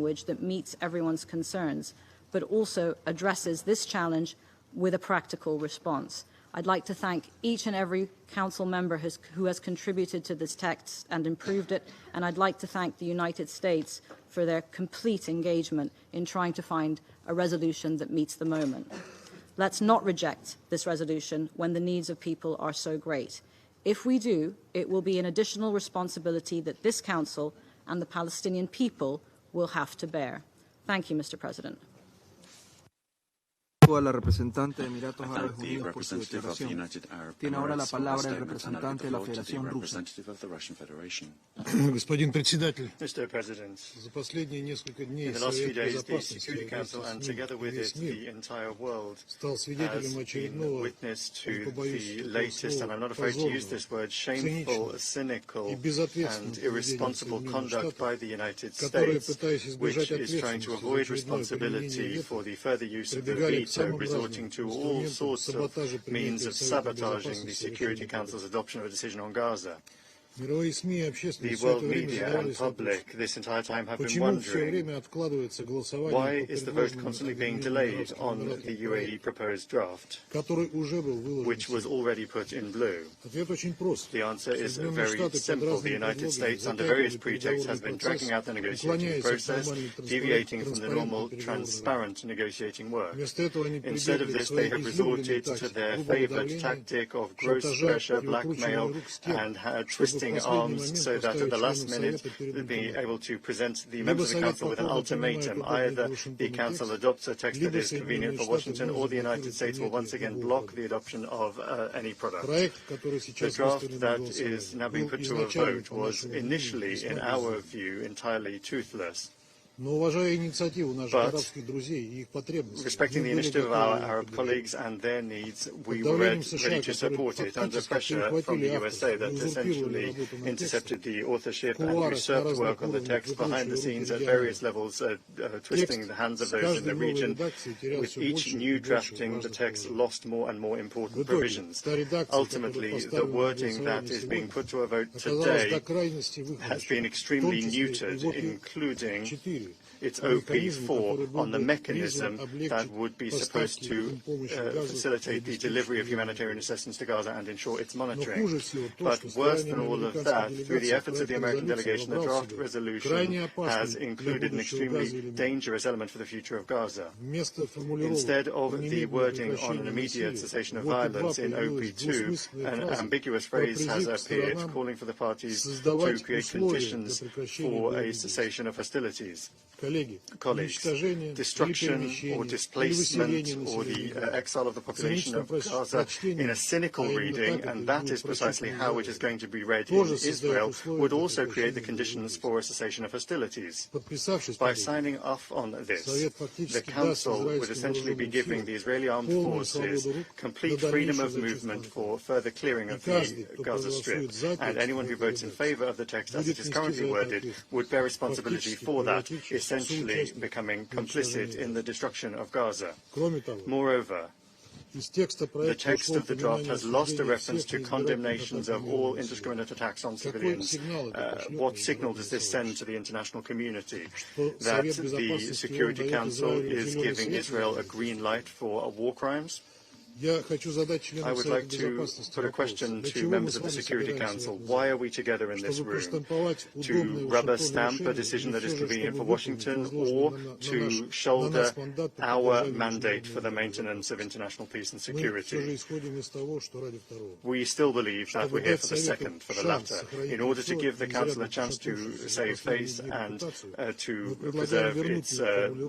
language that meets everyone's concerns, but also addresses this challenge with a practical response. I'd like to thank each and every Council member who has contributed to this text and improved it, and I'd like to thank the United States for their complete engagement in trying to find a resolution that meets the moment. Let's not reject this resolution when the needs of people are so great. If we do, it will be an additional responsibility that this Council and the Palestinian people will have to bear. Thank you, Mr. President. A la representante de Emiratos Árabes Unidos por su declaración. Tiene ahora la palabra el representante de la Federación Rusa. Господин председатель, Mr. President, за последние несколько дней in the last few Совет days, the Безопасности Security Council and together with it, the entire world стал has свидетелем been очередного, witness не to побоюсь the этого latest, and I'm not afraid to use this word, shameful, cynical, and irresponsible conduct by the United States, which is trying to avoid responsibility for the further use of the veto, resorting to all sorts of means of sabotaging the Security Council's adoption of a decision on Gaza. The world media and public this entire time have been wondering, why is the vote constantly being delayed on the UAE proposed draft, which was already put in blue? The answer is very simple. The United States, under various pretexts, has been dragging out the negotiating process, deviating from the normal, transparent negotiating work. Instead of this, they have resorted to their favored tactic of gross pressure, blackmail, and twisting arms so that at the last minute they'll be able to present the members of the Council with an ultimatum. Either the Council adopts a text that is convenient for Washington, or the United States will once again block the adoption of any product. The draft that is now being put to a vote was initially, in our view, entirely toothless. But respecting the initiative of our Arab colleagues and their needs, we were ready to support it under pressure from the USA that essentially intercepted the authorship and usurped work on the text behind the scenes at various levels, twisting the hands of those in the region. With each new drafting, the text lost more and more important provisions. Ultimately, the wording that is being put to a vote today has been extremely neutered, including its OP4 on the mechanism that would be supposed to facilitate the delivery of humanitarian assistance to Gaza and ensure its monitoring. But worse than all of that, through the efforts of the American delegation, the draft resolution has included an extremely dangerous element for the future of Gaza. Instead of the wording on an immediate cessation of violence in OP2, an ambiguous phrase has appeared calling for the parties to create conditions for a cessation of hostilities. Colleagues, destruction or displacement or the exile of the population of Gaza in a cynical reading, and that is precisely how it is going to be read in Israel, would also create the conditions for a cessation of hostilities. By signing off on this, the Council would essentially be giving the Israeli armed forces complete freedom of movement for further clearing of the Gaza Strip, and anyone who votes in favor of the text as it is currently worded would bear responsibility for that, essentially becoming complicit in the destruction of Gaza. Moreover, the text of the draft has lost a reference to condemnations of all indiscriminate attacks on civilians. What signal does this send to the international community? That the Security Council is giving Israel a green light for war crimes? I would like to put a question to members of the Security Council. Why are we together in this room? To rubber stamp a decision that is convenient for Washington, or to shoulder our mandate for the maintenance of international peace and security? We still believe that we're here for the second, for the latter. In order to give the Council a chance to save face and to preserve its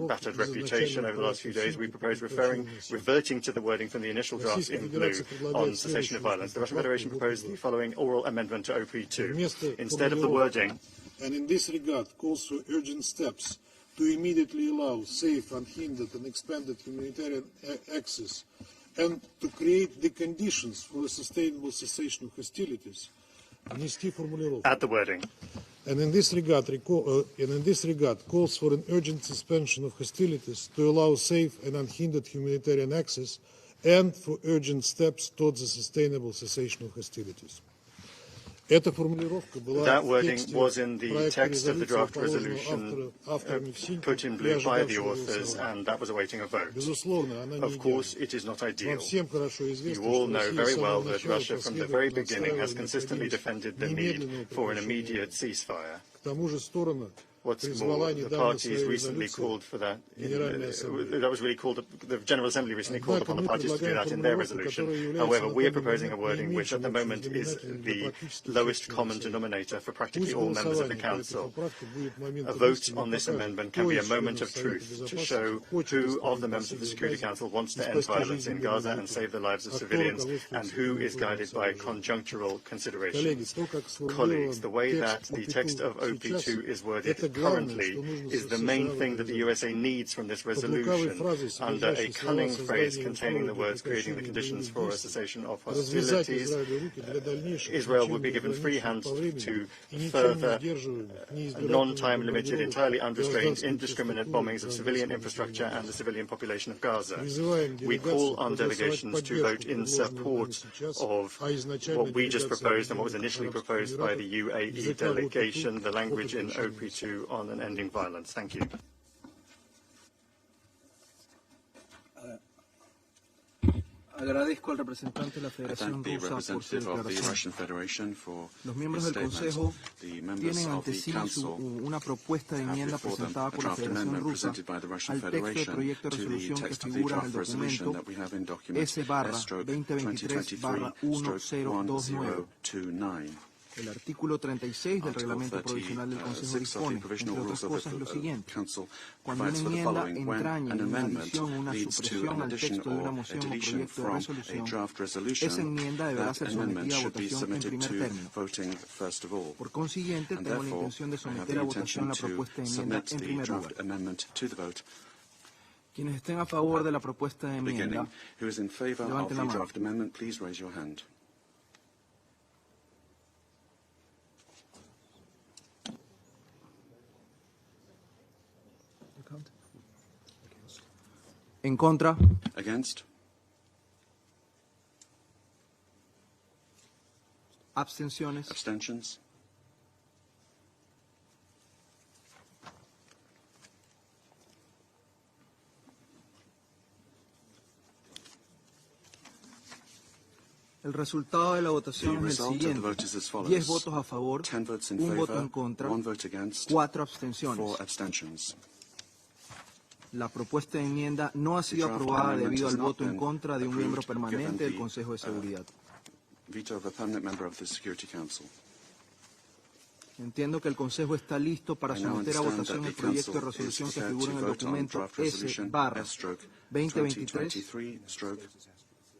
battered reputation over the last few days, we propose reverting to the wording from the initial drafts in blue on cessation of violence. The Russian Federation proposed the following oral amendment to OP2. Instead of the wording, and in this regard calls for urgent steps to immediately allow safe, unhindered and expanded humanitarian access and to create the conditions for a sustainable cessation of hostilities. Add the wording. And in this regard calls for an urgent suspension of hostilities to allow safe and unhindered humanitarian access and for urgent steps towards a sustainable cessation of hostilities. That wording was in the text of the draft resolution put in blue by the authors, and that was awaiting a vote. Of course, it is not ideal. You all know very well that Russia from the very beginning has consistently defended the need for an immediate ceasefire. What's more, the parties recently called for that. The General Assembly recently called upon the parties to do that in their resolution. However, we are proposing a wording which at the moment is the lowest common denominator for practically all members of the Council. A vote on this amendment can be a moment of truth to show who of the members of the Security Council wants to end violence in Gaza and save the lives of civilians, and who is guided by conjunctural considerations. Colleagues, the way that the text of OP2 is worded currently is the main thing that the USA needs from this resolution, under a cunning phrase containing the words creating the conditions for a cessation of hostilities. Israel would be given free hand to further non-time limited, entirely unrestrained, indiscriminate bombings of civilian infrastructure and the civilian population of Gaza. We call on delegations to vote in support of what we just proposed and what was initially proposed by the UAE delegation, the language in OP2 on an ending violence. Thank you. Agradezco al representante de la Federación Rusa por su declaración. Los miembros del Consejo tienen ante sí una propuesta de enmienda presentada por la Federación Rusa al texto del proyecto de resolución que figura en el documento S-2023-1029. El artículo 36 del Reglamento Provisional del Consejo dispone, entre otras cosas, lo siguiente. Cuando una enmienda entrañe una adición o una supresión al texto de una moción o proyecto de resolución, esa enmienda deberá ser sometida a votación en primer término. Por consiguiente, tengo la intención de someter a votación la propuesta de enmienda en primer lugar. Quienes estén a favor de la propuesta de enmienda, levanten la mano. En contra. Against. Abstenciones. Abstentions. El resultado de la votación es el siguiente: 10 votos a favor, 1 voto en contra, 4 abstenciones. La propuesta de enmienda no ha sido aprobada debido al voto en contra de un miembro permanente del Consejo de Seguridad. Entiendo que el Consejo está listo para someter a votación el proyecto de resolución que figura en el documento S-2023.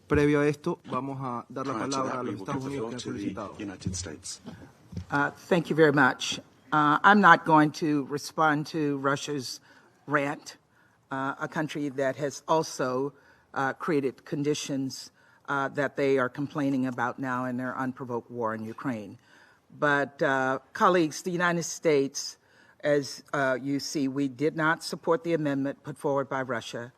Previo a esto, vamos a dar la palabra a los Estados Unidos que han solicitado. Thank you very much. I'm not going to respond to Russia's rant, a country that has also created conditions that they are complaining about now in their unprovoked war in Ukraine. But colleagues, the United States, as you see, we did not support the amendment put forward by Russia.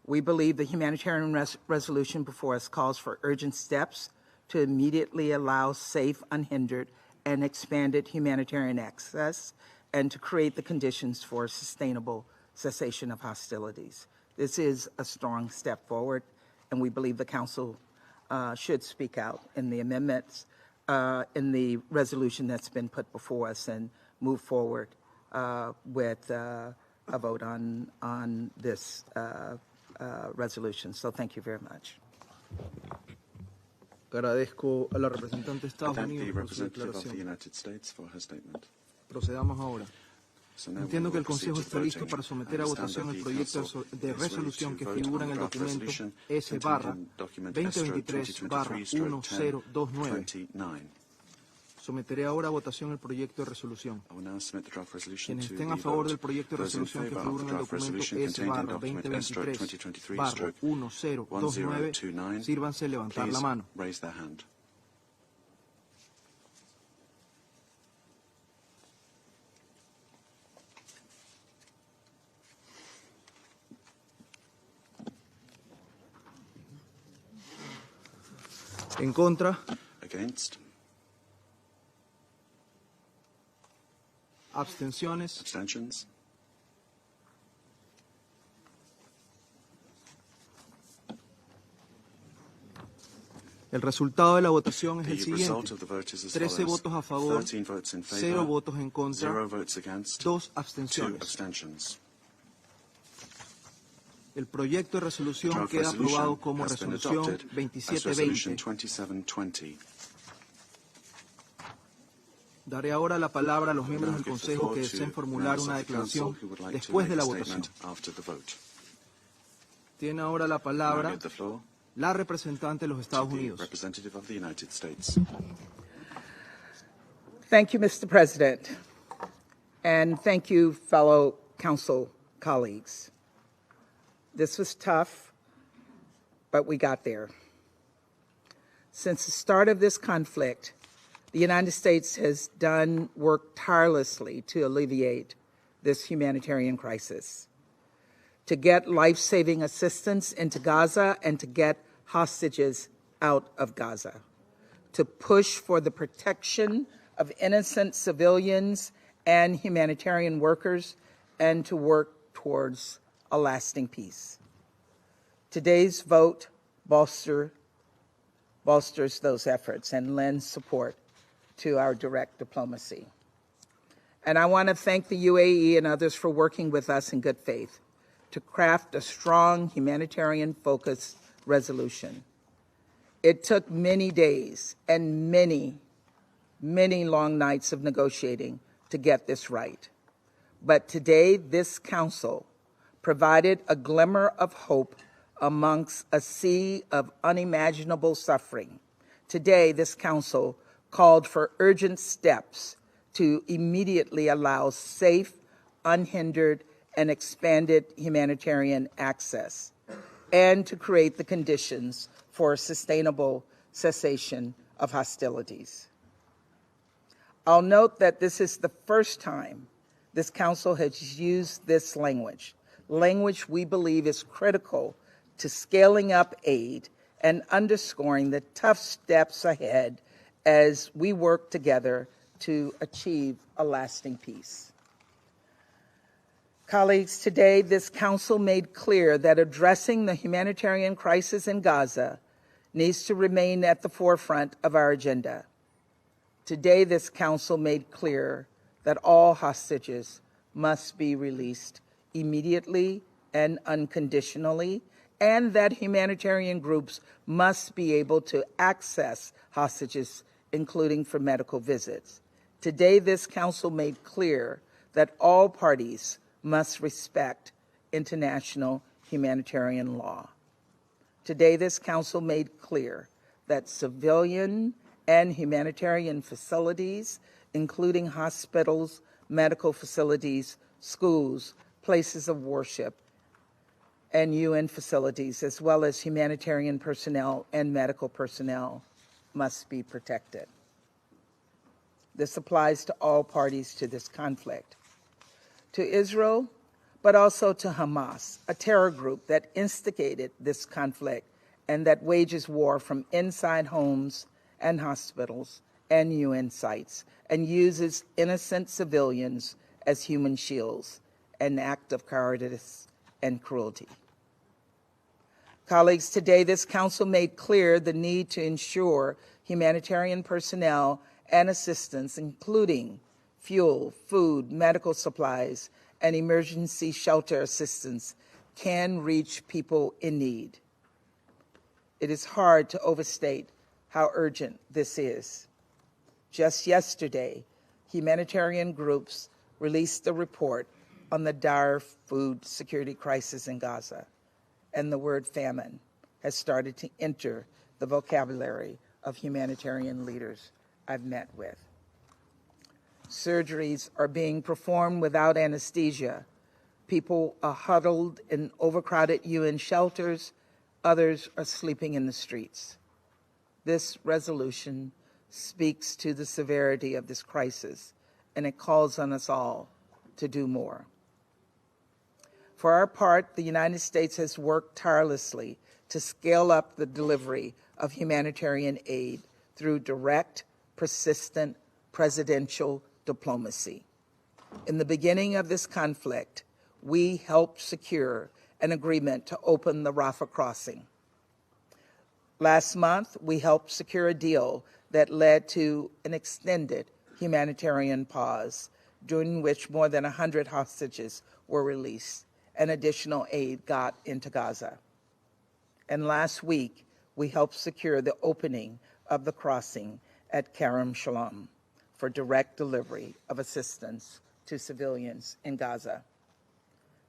We believe the humanitarian resolution before us calls for urgent steps to immediately allow safe, unhindered, and expanded humanitarian access and to create the conditions for sustainable cessation of hostilities. This is a strong step forward, and we believe the Council should speak out in the amendments, in the resolution that's been put before us, and move forward with a vote on this resolution. So thank you very much. Agradezco a la representante de Estados Unidos por su declaración. Procedamos ahora. Entiendo que el Consejo está listo para someter a votación el proyecto de resolución que figura en el documento S-2023-1029. Someteré ahora a votación el proyecto de resolución. Quienes estén a favor del proyecto de resolución que figura en el documento S-2023-1029, sírvanse levantar la mano. En contra. Against. Abstenciones. Abstentions. El resultado de la votación es el The siguiente. result of the vote is as 13 follows. votos a favor, 13 votes in 0 favor, votos en contra, 0 votes against, 2 2 abstenciones. abstentions. El proyecto de resolución Draft queda aprobado resolution como has been resolución adopted as 2720. Resolution 2720. Daré ahora la palabra a los miembros Now del give the Consejo floor que to deseen formular members una of the council declaración who would like to después de make la a votación. statement after the vote. Tiene ahora la Now palabra give the floor la representante de los to Estados the Unidos. representative of the United States. Thank you, Mr. President, and thank you, fellow council colleagues. This was tough, but we got there. Since the start of this conflict, the United States has done work tirelessly to alleviate this humanitarian crisis, to get life-saving assistance into Gaza and to get hostages out of Gaza, to push for the protection of innocent civilians and humanitarian workers, and to work towards a lasting peace. Today's vote bolsters those efforts and lends support to our direct diplomacy. And I want to thank the UAE and others for working with us in good faith to craft a strong humanitarian-focused resolution. It took many days and many long nights of negotiating to get this right. But today, this council provided a glimmer of hope amongst a sea of unimaginable suffering. Today, this council called for urgent steps to immediately allow safe, unhindered, and expanded humanitarian access, and to create the conditions for a sustainable cessation of hostilities. I'll note that this is the first time this council has used this language we believe is critical to scaling up aid and underscoring the tough steps ahead as we work together to achieve a lasting peace. Colleagues, today this council made clear that addressing the humanitarian crisis in Gaza needs to remain at the forefront of our agenda. Today this council made clear that all hostages must be released immediately and unconditionally, and that humanitarian groups must be able to access hostages, including for medical visits. Today, this council made clear that all parties must respect international humanitarian law. Today, this council made clear that civilian and humanitarian facilities, including hospitals, medical facilities, schools, places of worship, and UN facilities, as well as humanitarian personnel and medical personnel, must be protected. This applies to all parties to this conflict. To Israel, but also to Hamas, a terror group that instigated this conflict and that wages war from inside homes and hospitals and UN sites and uses innocent civilians as human shields, an act of cowardice and cruelty. Colleagues, today this council made clear the need to ensure humanitarian personnel and assistance, including fuel, food, medical supplies, and emergency shelter assistance, can reach people in need. It is hard to overstate how urgent this is. Just yesterday, humanitarian groups released a report on the dire food security crisis in Gaza, and the word famine has started to enter the vocabulary of humanitarian leaders I've met with. Surgeries are being performed without anesthesia. People are huddled in overcrowded UN shelters. Others are sleeping in the streets. This resolution speaks to the severity of this crisis, and it calls on us all to do more. For our part, the United States has worked tirelessly to scale up the delivery of humanitarian aid through direct, persistent presidential diplomacy. In the beginning of this conflict, we helped secure an agreement to open the Rafah crossing. Last month, we helped secure a deal that led to an extended humanitarian pause, during which more than 100 hostages were released and additional aid got into Gaza. And last week, we helped secure the opening of the crossing at Kerem Shalom for direct delivery of assistance to civilians in Gaza.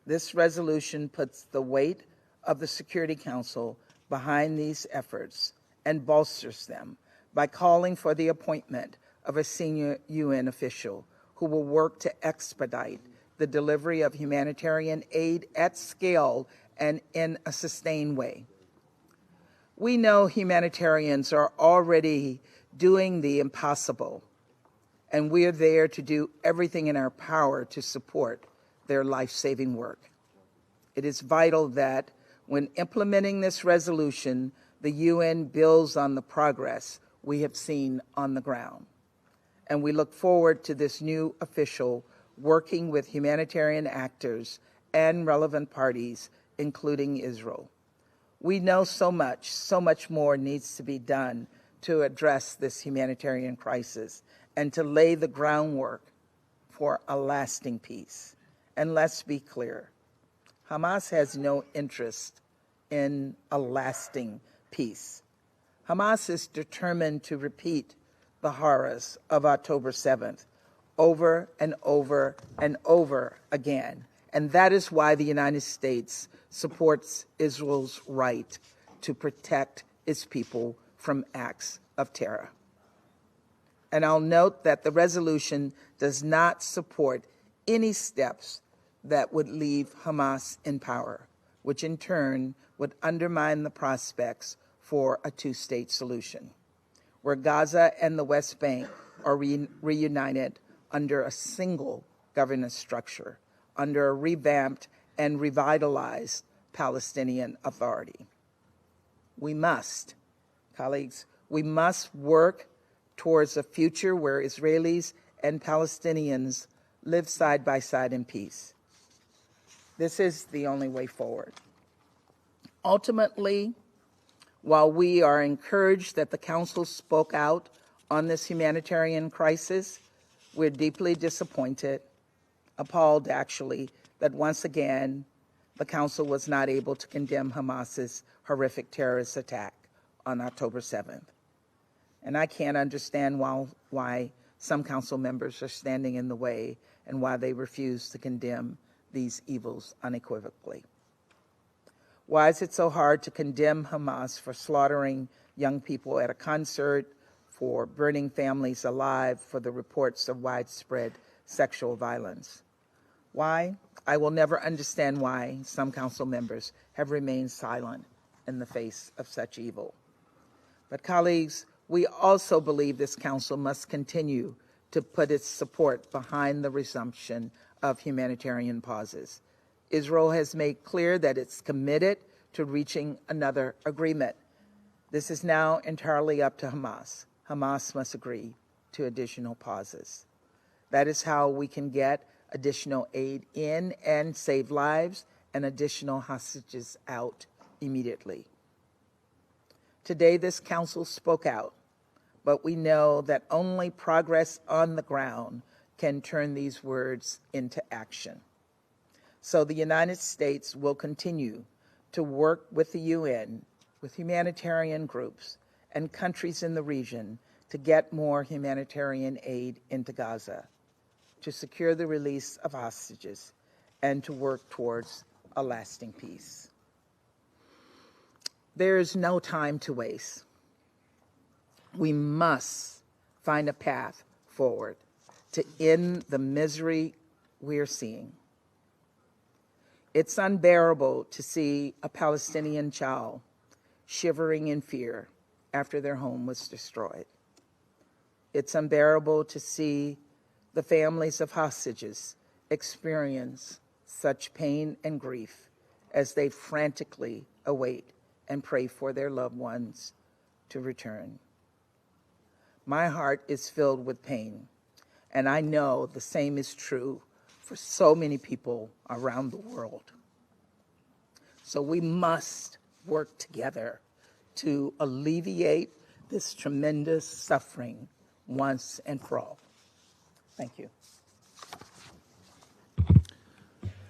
This resolution puts the weight of the Security Council behind these efforts and bolsters them by calling for the appointment of a senior UN official who will work to expedite the delivery of humanitarian aid at scale and in a sustained way. We know humanitarians are already doing the impossible, and we are there to do everything in our power to support their life-saving work. It is vital that when implementing this resolution, the UN builds on the progress we have seen on the ground. And we look forward to this new official working with humanitarian actors and relevant parties, including Israel. We know so much more needs to be done to address this humanitarian crisis and to lay the groundwork for a lasting peace. And let's be clear, Hamas has no interest in a lasting peace. Hamas is determined to repeat the horrors of October 7th over and over and over again. And that is why the United States supports Israel's right to protect its people from acts of terror. And I'll note that the resolution does not support any steps that would leave Hamas in power, which in turn would undermine the prospects for a two-state solution, where Gaza and the West Bank are reunited under a single governance structure, under a revamped and revitalized Palestinian Authority. We must, colleagues, we must work towards a future where Israelis and Palestinians live side by side in peace. This is the only way forward. Ultimately, while we are encouraged that the Council spoke out on this humanitarian crisis, we're deeply disappointed, appalled actually, that once again the Council was not able to condemn Hamas's horrific terrorist attack on October 7th. And I can't understand why some Council members are standing in the way and why they refuse to condemn these evils unequivocally. Why is it so hard to condemn Hamas for slaughtering young people at a concert, for burning families alive, for the reports of widespread sexual violence? Why? I will never understand why some Council members have remained silent in the face of such evil. But colleagues, we also believe this Council must continue to put its support behind the resumption of humanitarian pauses. Israel has made clear that it's committed to reaching another agreement. This is now entirely up to Hamas. Hamas must agree to additional pauses. That is how we can get additional aid in and save lives and additional hostages out immediately. Today, this Council spoke out, but we know that only progress on the ground can turn these words into action. So the United States will continue to work with the UN, with humanitarian groups, and countries in the region to get more humanitarian aid into Gaza, to secure the release of hostages, and to work towards a lasting peace. There is no time to waste. We must find a path forward to end the misery we're seeing. It's unbearable to see a Palestinian child shivering in fear after their home was destroyed. It's unbearable to see the families of hostages experience such pain and grief as they frantically await and pray for their loved ones to return. My heart is filled with pain, and I know the same is true for so many people around the world. So we must work together to alleviate this tremendous suffering once and for all. Thank you.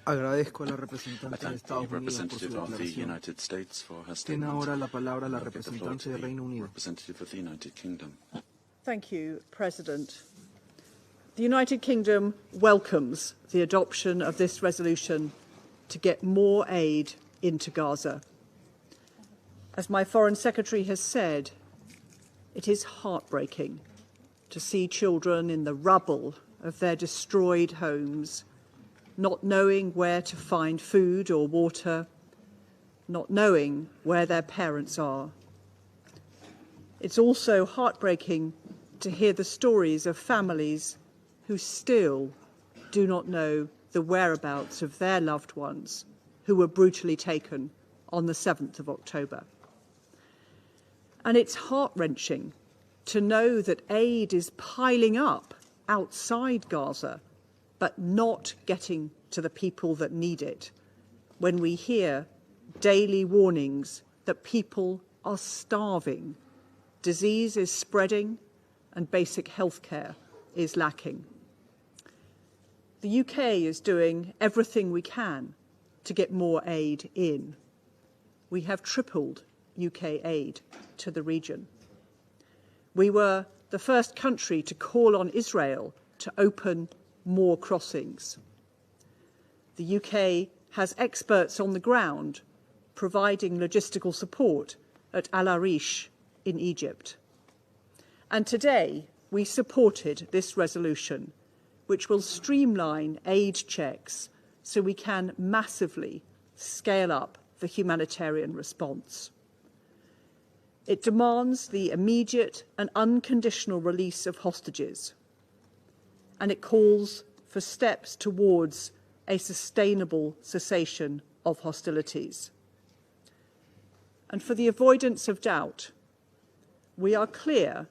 Agradezco a la representante de Thank the Estados Unidos por su representative of the declaración. United States for her Tiene statement. ahora la palabra la I'll give the floor representante to de the Reino Unido. representative of the United Kingdom. Thank you, President. The United Kingdom welcomes the adoption of this resolution to get more aid into Gaza. As my Foreign Secretary has said, it is heartbreaking to see children in the rubble of their destroyed homes, not knowing where to find food or water, not knowing where their parents are. It's also heartbreaking to hear the stories of families who still do not know the whereabouts of their loved ones who were brutally taken on the 7th of October. And it's heart-wrenching to know that aid is piling up outside Gaza, but not getting to the people that need it, when we hear daily warnings that people are starving, disease is spreading, and basic health care is lacking. The UK is doing everything we can to get more aid in. We have tripled UK aid to the region. We were the first country to call on Israel to open more crossings. The UK has experts on the ground providing logistical support at Al Arish in Egypt. And today we supported this resolution, which will streamline aid checks so we can massively scale up the humanitarian response. It demands the immediate and unconditional release of hostages, and it calls for steps towards a sustainable cessation of hostilities. And for the avoidance of doubt, we are clear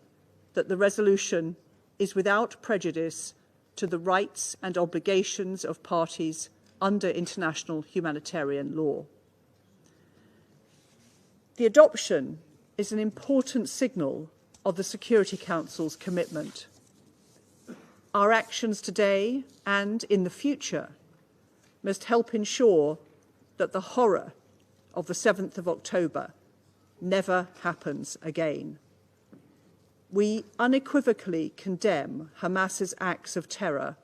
that the resolution is without prejudice to the rights and obligations of parties under international humanitarian law. The adoption is an important signal of the Security Council's commitment. Our actions today and in the future must help ensure that the horror of the 7th of October never happens again. We unequivocally condemn Hamas's acts of terror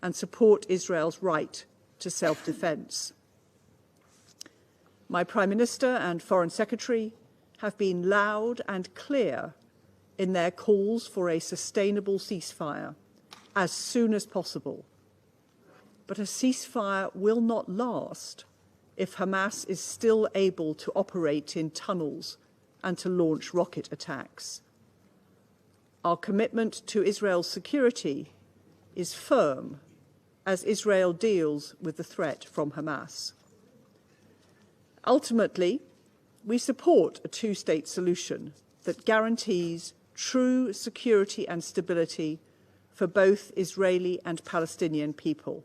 and support Israel's right to self-defense. My Prime Minister and Foreign Secretary have been loud and clear in their calls for a sustainable ceasefire as soon as possible. But a ceasefire will not last if Hamas is still able to operate in tunnels and to launch rocket attacks. Our commitment to Israel's security is firm as Israel deals with the threat from Hamas. Ultimately, we support a two-state solution that guarantees true security and stability for both Israeli and Palestinian people.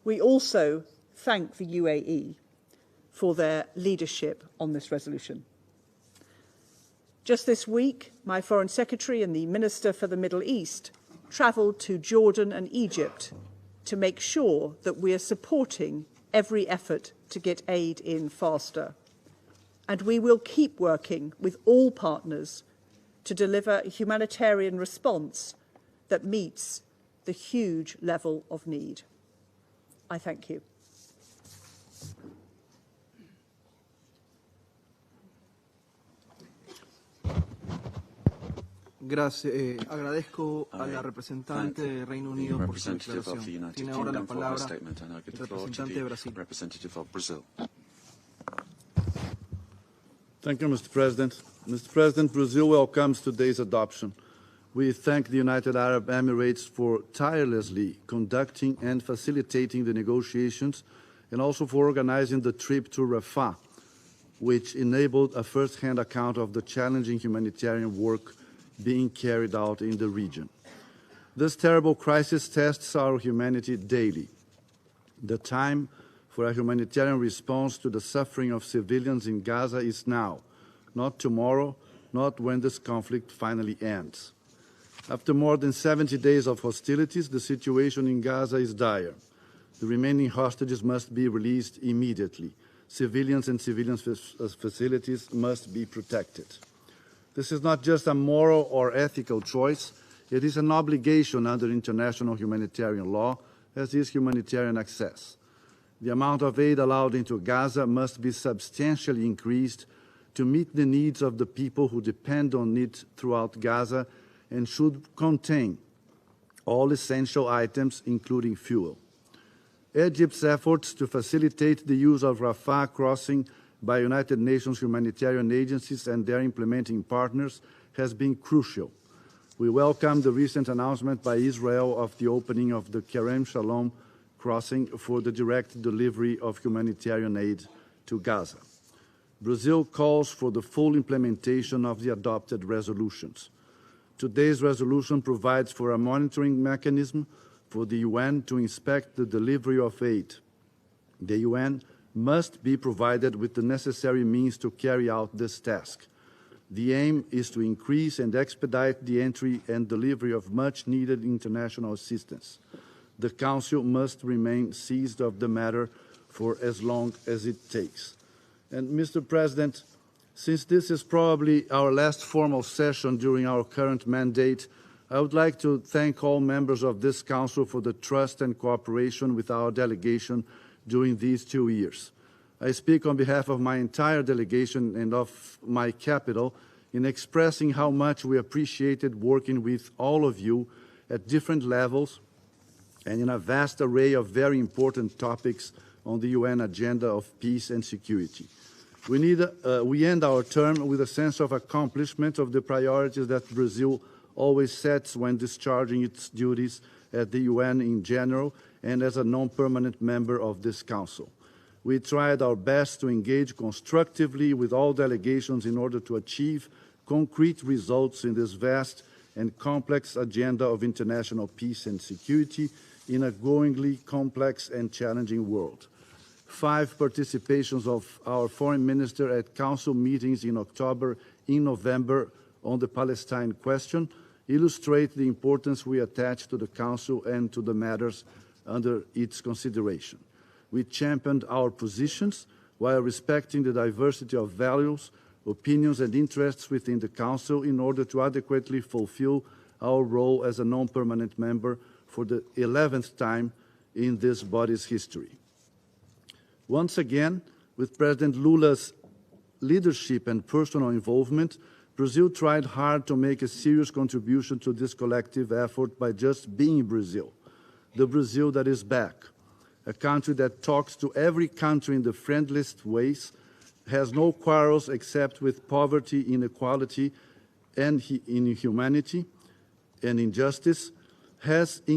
We also thank the UAE for their leadership on this resolution. Just this week, my Foreign Secretary and the Minister for the Middle East travelled to Jordan and Egypt to make sure that we are supporting every effort to get aid in faster. And we will keep working with all partners to deliver a humanitarian response that meets the huge level of need. I thank you. Gracias. Agradezco a la representante de Reino Unido por su declaración. Tiene ahora la palabra el representante de Brasil. Representative of Brazil. Thank you, Mr. President. Mr. President, Brazil welcomes today's adoption. We thank the United Arab Emirates for tirelessly conducting and facilitating the negotiations and also for organizing the trip to Rafah which enabled a first-hand account of the challenging humanitarian work being carried out in the region. This terrible crisis tests our humanity daily. The time for a humanitarian response to the suffering of civilians in Gaza is now, not tomorrow, not when this conflict finally ends. After more than 70 days of hostilities, the situation in Gaza is dire. The remaining hostages must be released immediately. Civilians and civilian facilities must be protected. This is not just a moral or ethical choice, it is an obligation under international humanitarian law, as is humanitarian access. The amount of aid allowed into Gaza must be substantially increased to meet the needs of the people who depend on it throughout Gaza and should contain all essential items, including fuel. Egypt's efforts to facilitate the use of Rafah crossing by United Nations humanitarian agencies and their implementing partners has been crucial. We welcome the recent announcement by Israel of the opening of the Kerem Shalom crossing for the direct delivery of humanitarian aid to Gaza. Brazil calls for the full implementation of the adopted resolutions. Today's resolution provides for a monitoring mechanism for the UN to inspect the delivery of aid. The UN must be provided with the necessary means to carry out this task. The aim is to increase and expedite the entry and delivery of much-needed international assistance. The Council must remain seized of the matter for as long as it takes. And, Mr. President, since this is probably our last formal session during our current mandate, I would like to thank all members of this Council for the trust and cooperation with our delegation during these 2 years. I speak on behalf of my entire delegation and of my capital in expressing how much we appreciated working with all of you at different levels and in a vast array of very important topics on the UN agenda of peace and security. We end our term with a sense of accomplishment of the priorities that Brazil always sets when discharging its duties at the UN in general and as a non-permanent member of this Council. We tried our best to engage constructively with all delegations in order to achieve concrete results in this vast and complex agenda of international peace and security in a growingly complex and challenging world. 5 participations of our foreign minister at council meetings in October, in November on the Palestine question illustrate the importance we attach to the Council and to the matters under its consideration. We championed our positions while respecting the diversity of values, opinions and interests within the Council in order to adequately fulfill our role as a non-permanent member for the 11th time in this body's history. Once again, with President Lula's leadership and personal involvement, Brazil tried hard to make a serious contribution to this collective effort by just being Brazil, the Brazil that is back, a country that talks to every country in the friendliest ways, has no quarrels except with poverty, inequality, and inhumanity and injustice, has an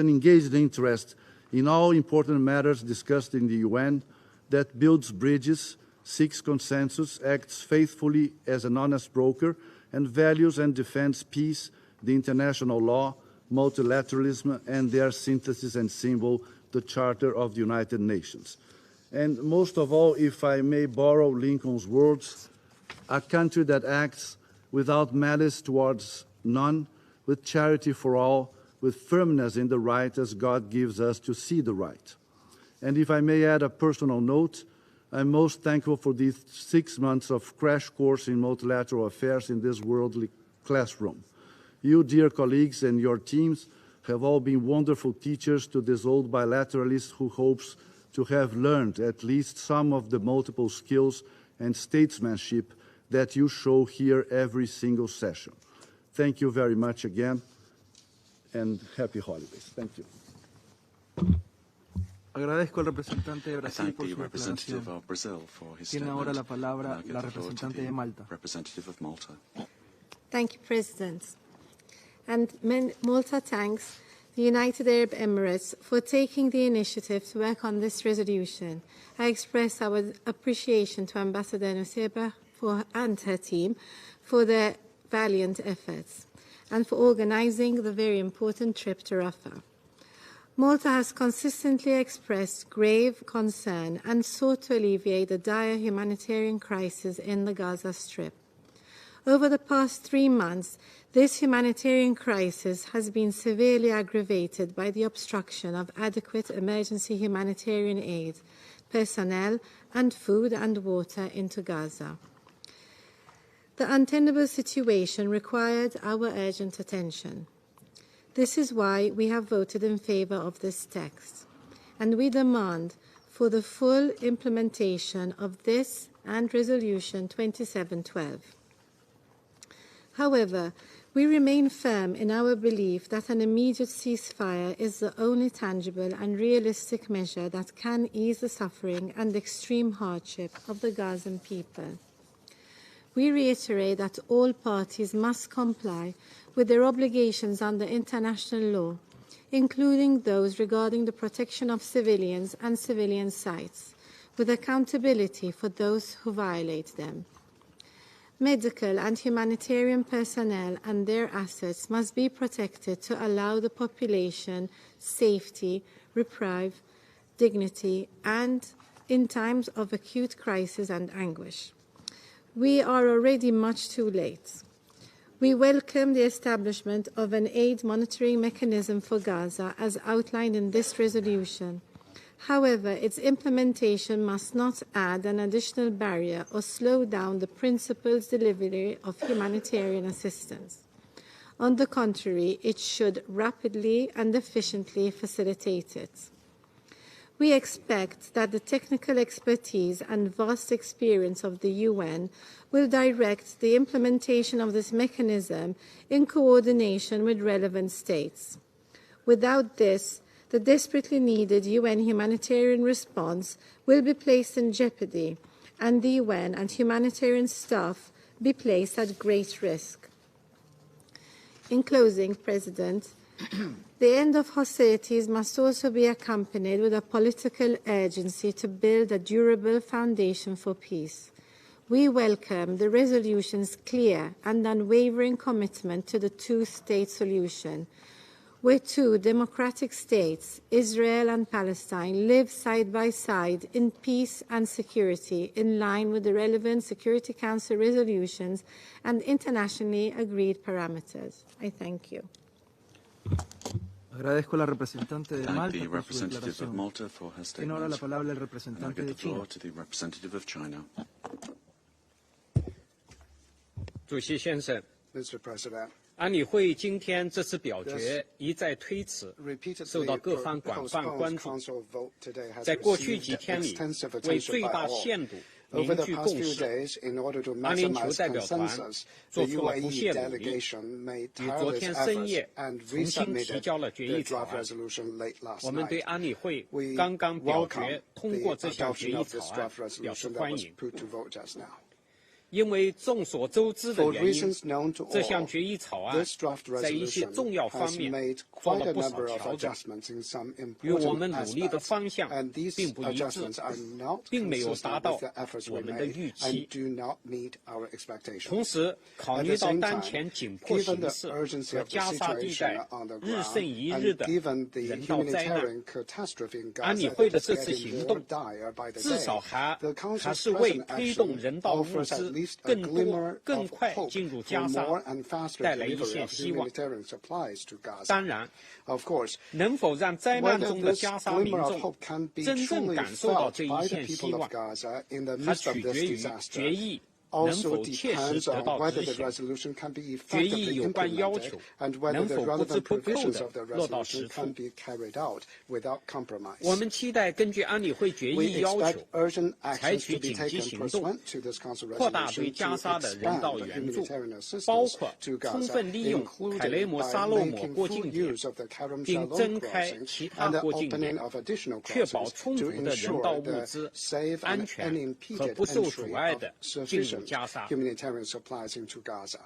engaged interest in all important matters discussed in the UN, that builds bridges, seeks consensus, acts faithfully as an honest broker, and values and defends peace, the international law, multilateralism, and their synthesis and symbol, the Charter of the United Nations. And most of all, if I may borrow Lincoln's words, a country that acts without malice towards none, with charity for all, with firmness in the right as God gives us to see the right. And if I may add a personal note, I'm most thankful for these 6 months of crash course in multilateral affairs in this worldly classroom. You, dear colleagues, and your teams have all been wonderful teachers to this old bilateralist who hopes to have learned at least some of the multiple skills and statesmanship that you show here every single session. Thank you very much again, and happy holidays. Thank you. Agradezco al representante de I Brasil thank por the su representative declaración. of Brazil for his Tiene statement. ahora la palabra And I give la the floor to representante the de Malta. representative of Malta. Thank you, President. And Malta thanks the United Arab Emirates for taking the initiative to work on this resolution. I express our appreciation to Ambassador Nuseba and her team for their valiant efforts and for organizing the very important trip to Rafah. Malta has consistently expressed grave concern and sought to alleviate the dire humanitarian crisis in the Gaza Strip. Over the past 3 months, this humanitarian crisis has been severely aggravated by the obstruction of adequate emergency humanitarian aid, personnel, and food and water into Gaza. The untenable situation required our urgent attention. This is why we have voted in favor of this text, and we demand for the full implementation of this and Resolution 2712. However, we remain firm in our belief that an immediate ceasefire is the only tangible and realistic measure that can ease the suffering and extreme hardship of the Gazan people. We reiterate that all parties must comply with their obligations under international law, including those regarding the protection of civilians and civilian sites, with accountability for those who violate them. Medical and humanitarian personnel and their assets must be protected to allow the population safety, reprieve, dignity, and in times of acute crisis and anguish. We are already much too late. We welcome the establishment of an aid monitoring mechanism for Gaza as outlined in this resolution. However, its implementation must not add an additional barrier or slow down the principled delivery of humanitarian assistance. On the contrary, it should rapidly and efficiently facilitate it. We expect that the technical expertise and vast experience of the UN will direct the implementation of this mechanism in coordination with relevant states. Without this, the desperately needed UN humanitarian response will be placed in jeopardy, and the UN and humanitarian staff be placed at great risk. In closing, President, the end of hostilities must also be accompanied with a political urgency to build a durable foundation for peace. We welcome the resolution's clear and unwavering commitment to the two-state solution, where two democratic states, Israel and Palestine, live side by side in peace and security in line with the relevant Security Council resolutions and internationally agreed parameters. I thank you. Agradezco a la representante de Malta the por su representative of declaración. Malta for her Tiene ahora la statement. palabra el And I representante give de the floor China. to the representative of China. 主席先生， Mr. President, 安理会今天这次表决一再推迟，受到 repeatedly 各方广泛关 postponed 注。 council vote today has 在过去 received 几天里， extensive 为 attention 最 by 大 all. 限度 Over 凝 the 聚 past 共 few 识， days, in order to 阿联酋 maximize 代表团 consensus, 做 the 出了不 UAE 懈努力， delegation made 于昨 tireless 天深 efforts 夜 and 重新提 resubmitted 交了决 the 议草 draft 案。 resolution late last 我们对 night. 安理会 We 刚刚表 welcome 决 the 通过这项决 adoption 议 of this 草案 draft 表示 resolution that 欢 was 迎， put to vote just now. 因为众所周知的 For 原因， reasons known to 这项 all, 决议草案 this draft 在一些 resolution 重要方 has 面 made 做 quite 了 a 不少 number of 调整， adjustments in some 与我 important 们努力的 aspects, 方向 and these 并不一致， adjustments are not 并没有达 consistent 到 with the efforts 我 we 们的 made 预期 and。do not meet our expectations. 同时，考 At 虑 the 到 same 当 time, 前紧迫 given 形 the 势 urgency 和 of the 加沙地 situation 带 on the 日甚 ground, 一日 and 的 given the 人道灾难， humanitarian catastrophe in 安理 Gaza 会 that 的 is 这次 getting 行 more 动 dire by the 至少 day, the 还 Council's 是为 present 推动 action 人道物 offers at 资 least a 更多、 glimmer 更 of 快 hope 进入 for 加沙 more and faster 带来一 delivery 线 of 希望。 humanitarian supplies to Gaza. 当然， Of course, 能否让灾难 whether 中的 this 加沙民 glimmer of 众 hope can be 真正 truly 感受到 felt 这一 by the 线希 people 望， of Gaza in the 它 midst of 取 this 决于 disaster 决议能 also 否切实 depends 得 on 到 whether 执 the 行， resolution can be 决议 effectively 有关要 implemented 求 and whether 能 the 否不置 relevant 不扣 provisions 地 of the 落到实 resolution 处。 can be carried out without compromise. 我们期待根据安理会决 We 议要 expect 求， urgent 采 actions 取 to be 紧急 taken 行动， pursuant to this council 扩大对 resolution 加 to 沙的人 expand 道 the 援助， humanitarian 包 assistance 括 to 充 Gaza, 分利用凯雷 including 摩 by 沙洛姆 making 过 full 境点， use of the Karam 并 Shalom 增开 crossing 其他 and the 过境 opening 点， of additional 确保 crossings 充 to 足的人道 ensure 物 the 资 safe 安 and 全和 unimpeded 不受 entry 阻碍 of 地进入 sufficient 加沙。 humanitarian supplies into Gaza.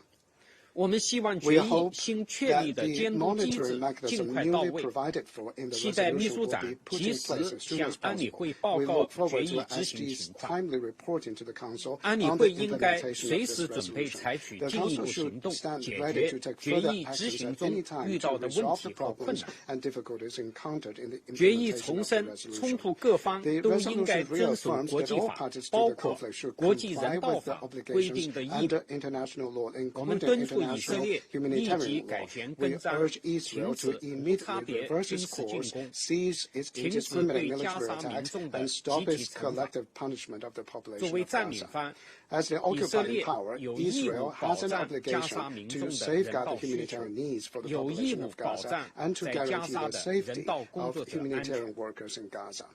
我们希望 We 决议 hope 新确立 that 的 the 监督机制 monitoring mechanism 尽快到 newly 位， provided for in the 期待秘 resolution 书 will 长 be put 及 in 时 place as soon 向 as 安理 possible. 会报 We 告 look 决 forward 议 to 执行 SG's 情况。 timely reporting to the Council 安理 on the 会应该 implementation 随 of 时 this 准备 resolution. 采取 The 进一 Council 步行 should 动， stand 解 ready 决 to take 决 further 议执 actions 行 at any 中 time 遇 to 到的问 resolve 题 the 和困 problems 难。 and difficulties encountered in the 决议 implementation 重 of the 申，冲 resolution. 突各方 The 都应该 resolution 遵守 reaffirms 国 that 际 all 法， parties 包 to the 括 conflict should 国际 comply 人道 with the 法规定 obligations 的义务。 under international law, 我们 including 敦促以色 international 列立即 humanitarian 改 law. 弦 We 更张， urge 停 Israel 止 to 无差 immediately 别 reverse 军 its 事进 course, 攻， cease its 停止 indiscriminate 对加 military 沙民 attacks, 众的 and 集 stop 体 its 惩罚。 collective punishment of the 作 population 为 of 占领 Gaza. 方， As the 以色 occupying 列 power, 有义务 Israel 保 has an 障加沙 obligation 民 to 众的人 safeguard 道 the 需求， humanitarian needs for the 有义 population 务 of 保 Gaza 障 and to 在加 guarantee 沙 the 的人 safety 道工 of 作者安全。 humanitarian workers in Gaza.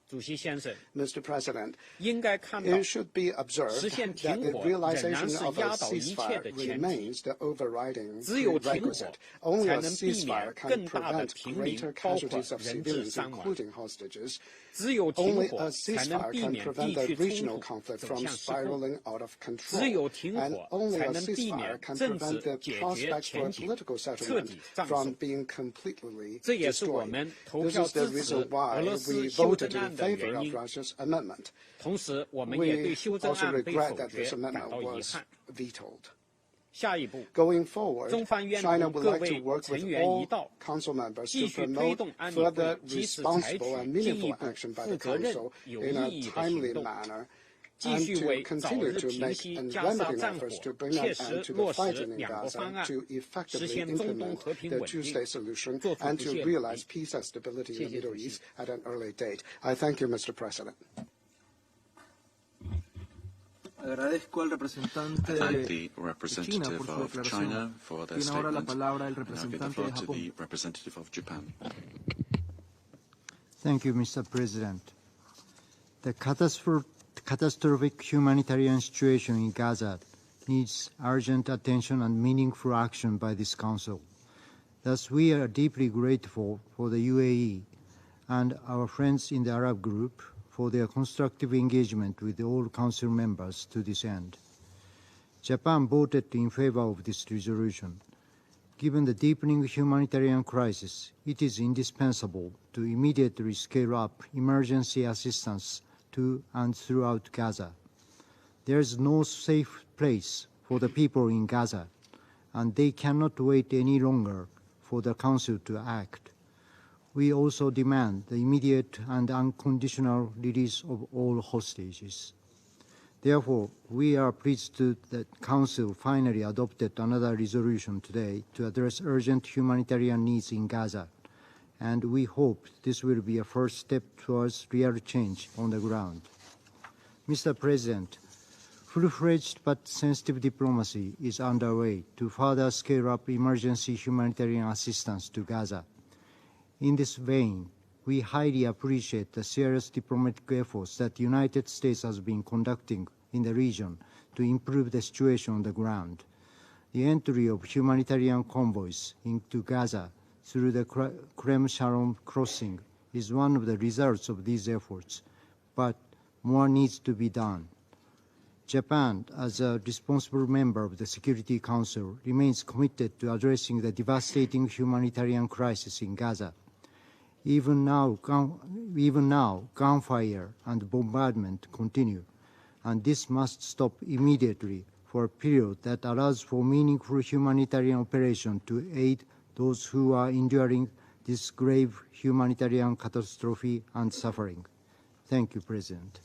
主席先生， Mr. President, 应该看到 it should be observed 实现 that 停 the 火仍然 realization 是 of a 压倒一切 ceasefire 的前提。 remains the overriding 只有停火 prerequisite. Only 才 a 能避 ceasefire 免 can 更大的 prevent 平民， greater 包括 casualties of 人质 civilians, 伤亡。 including hostages. 只有停 Only 火 a 才能 ceasefire 避 can 免 prevent 地 the 区冲 regional 突 conflict 走 from 向失控。 spiraling out of 只 control. 有停 And 火 only 才 a 能避 ceasefire 免 can 政 prevent 治 the 解决 prospects for 前 a 景 political 彻 settlement 底葬 from 送。 being completely 这也是我 destroyed. 们投 This 票 is the 支持 reason 俄 why 罗 we 斯修 voted 正 in 案的 favor 原 of 因。 Russia's amendment. 同时，我们也对 We 修正 also 案被 regret 否 that 决 this 感 amendment 到遗 was 憾。 vetoed. 下一步， Going forward, 中方愿 China 同 would 各 like 位 to work 成 with 员一 all 道， Council members 继 to 续推 promote 动安理 further 会及时采 responsible and 取进一 meaningful 步 action by 负 the 责任、 Council 有 in a 意义的 timely 行动， manner, 继 and 续 to 为早 continue 日 to 平 make 息 and 加沙 remedying 战火 efforts to bring 切 an 实 end to 落 the 实 fighting in 两国方 Gaza, 案， to 实 effectively 现中东 implement 和平 the 稳定， two-state solution, 做出 and 不 to 懈努 realize 力。 peace and stability in 谢 the 谢 Middle 主席。 East at an early date. I thank you, Mr. President. Agradezco al representante I thank de the China representative por su of declaración. China for their Tiene ahora la statement. palabra el And I give the representante floor de to Japón. the representative of Japan. Thank you, Mr. President. The catastrophic humanitarian situation in Gaza needs urgent attention and meaningful action by this Council. Thus, we are deeply grateful for the UAE and our friends in the Arab group for their constructive engagement with all Council members to this end. Japan voted in favor of this resolution. Given the deepening humanitarian crisis, it is indispensable to immediately scale up emergency assistance to and throughout Gaza. There is no safe place for the people in Gaza, and they cannot wait any longer for the Council to act. We also demand the immediate and unconditional release of all hostages. Therefore, we are pleased that the Council finally adopted another resolution today to address urgent humanitarian needs in Gaza, and we hope this will be a first step towards real change on the ground. Mr. President, full-fledged but sensitive diplomacy is underway to further scale up emergency humanitarian assistance to Gaza. In this vein, we highly appreciate the serious diplomatic efforts that the United States has been conducting in the region to improve the situation on the ground. The entry of humanitarian convoys into Gaza through the Kerem Shalom crossing is one of the results of these efforts, but more needs to be done. Japan, as a responsible member of the Security Council, remains committed to addressing the devastating humanitarian crisis in Gaza. Even now, gunfire and bombardment continue, and this must stop immediately for a period that allows for meaningful humanitarian operation to aid those who are enduring this grave humanitarian catastrophe and suffering. Thank you, President.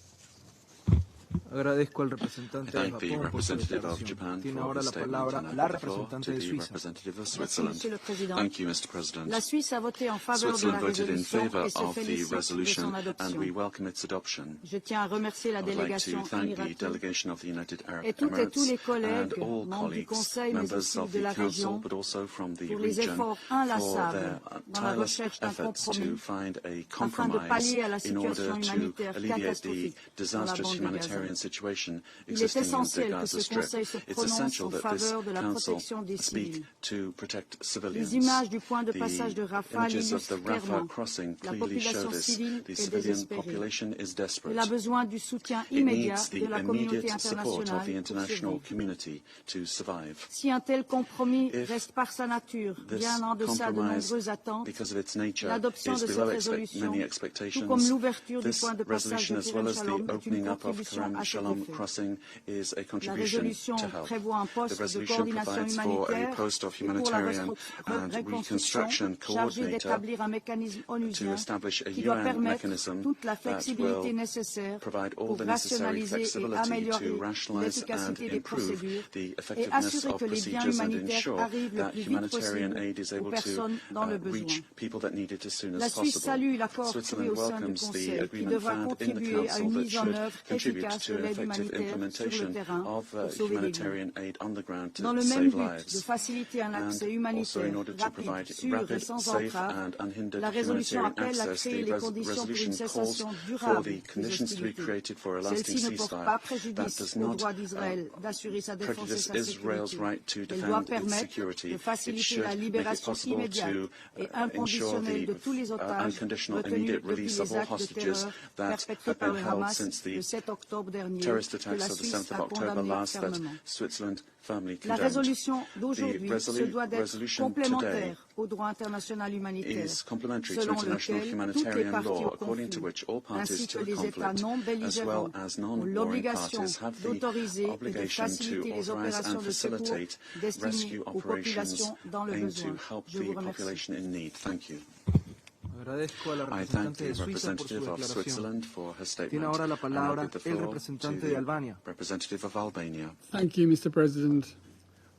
Agradezco al representante de I thank the Japón por su representative of declaración. Japan Tiene for ahora his la statement, palabra and I la give the floor representante to de the Suiza. representative of Merci, Switzerland. Monsieur le Président. Thank you, Mr. President. La Suisse a voté en faveur de Switzerland la voted in résolution favor et se of the félicite de son resolution, and adoption. we welcome its adoption. Je tiens à remercier la I would like to délégation thank the émirataise delegation of the United Arab et toutes et tous les Emirates collègues, and all membres du colleagues, Conseil, mais members aussi of de the la Council, région, but also from the pour les region, efforts for inlassables their dans la tireless recherche d'un efforts to compromis find a afin de pallier à la compromise in order situation to humanitaire alleviate the catastrophique dans la disastrous bande de Gaza. humanitarian situation Il est existing in the essentiel que Gaza ce Strip. Conseil se It's prononce essential en that this faveur de la Council protection des speak civils. to protect civilians. Les images du point de The passage de Rafah images of the l'illustrent Rafah clairement. crossing La clearly show population this. civile The est civilian désespérée. population is desperate. Elle a besoin du soutien It immédiat needs de the la communauté immediate support of the internationale pour international survivre. community to survive. Si un tel compromis If reste par sa nature This bien en deçà de compromise, nombreuses attentes, because of its nature, l'adoption is de cette below résolution, many tout expectations. comme l'ouverture du This point de passage resolution, de as well Kerem as the Shalom, est une opening up of contribution Kerem à cet Shalom effet. crossing, is a La contribution résolution to help. prévoit un The poste de resolution coordination provides for a humanitaire post of et pour la humanitarian and reconstruction reconstruction chargé coordinator d'établir un mécanisme to onusien establish a qui doit UN permettre mechanism toute la that flexibilité will nécessaire provide all pour the necessary rationaliser et flexibility améliorer to rationalize and l'efficacité des improve procédures the et effectiveness assurer of que les biens procedures and humanitaires ensure arrivent le that plus vite humanitarian possible aid is aux able to personnes dans le besoin. reach people that need it as soon La as Suisse possible. salue l'accord trouvé Switzerland au sein du welcomes the Conseil qui agreement devra found in the contribuer à Council une that mise en should œuvre contribute efficace to de l'aide effective humanitaire sur le implementation terrain of pour sauver des vies. humanitarian aid on the ground Dans to le même save but de lives. faciliter un accès And also in humanitaire order to rapide, provide sûr et rapid, sans safe entrave, and unhindered la résolution humanitarian appelle à access, créer the les conditions pour resolution une calls cessation for durable the des conditions to be hostilités. created for a lasting Celle-ci ne porte ceasefire pas that préjudice does au not droit d'Israël d'assurer sa défense et prejudice sa Israel's sécurité. right to Elle doit defend its permettre security. de It faciliter should la make it libération possible immédiate to et ensure inconditionnelle de the tous les otages unconditional retenus immediate depuis release of les all actes de hostages terreur that perpétrés have par been le held Hamas since le the 7 octobre dernier, terrorist que attacks la of the Suisse 7th of a October condamné last that fermement. Switzerland firmly La condemned. résolution d'aujourd'hui se doit d'être resolution complémentaire au droit international humanitaire, is complementary to selon international lequel toutes les humanitarian parties law, au according to conflit, which all parties ainsi to que the les États conflict, non as belligérants, well as ont non-warring l'obligation parties, have the d'autoriser et de obligation to faciliter les authorize opérations and de secours facilitate destinées rescue aux operations populations dans le aimed besoin. to help Je vous the remercie. population in need. Thank you. Agradezco a la I thank representante the de Suiza por su representative of declaración. Switzerland for her statement. Tiene ahora la And I palabra give the el floor representante to de the Albania. representative of Albania. Thank you, Mr. President.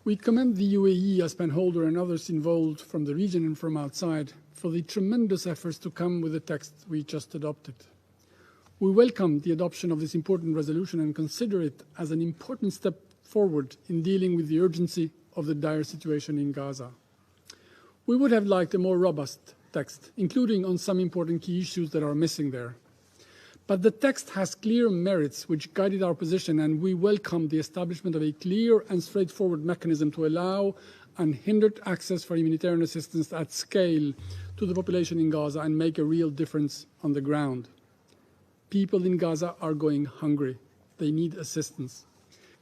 We commend the UAE as penholder and others involved from the region and from outside for the tremendous efforts to come with the text we just adopted. We welcome the adoption of this important resolution and consider it as an important step forward in dealing with the urgency of the dire situation in Gaza. We would have liked a more robust text, including on some important key issues that are missing there. But the text has clear merits which guided our position, and we welcome the establishment of a clear and straightforward mechanism to allow unhindered access for humanitarian assistance at scale to the population in Gaza and make a real difference on the ground. People in Gaza are going hungry. They need assistance.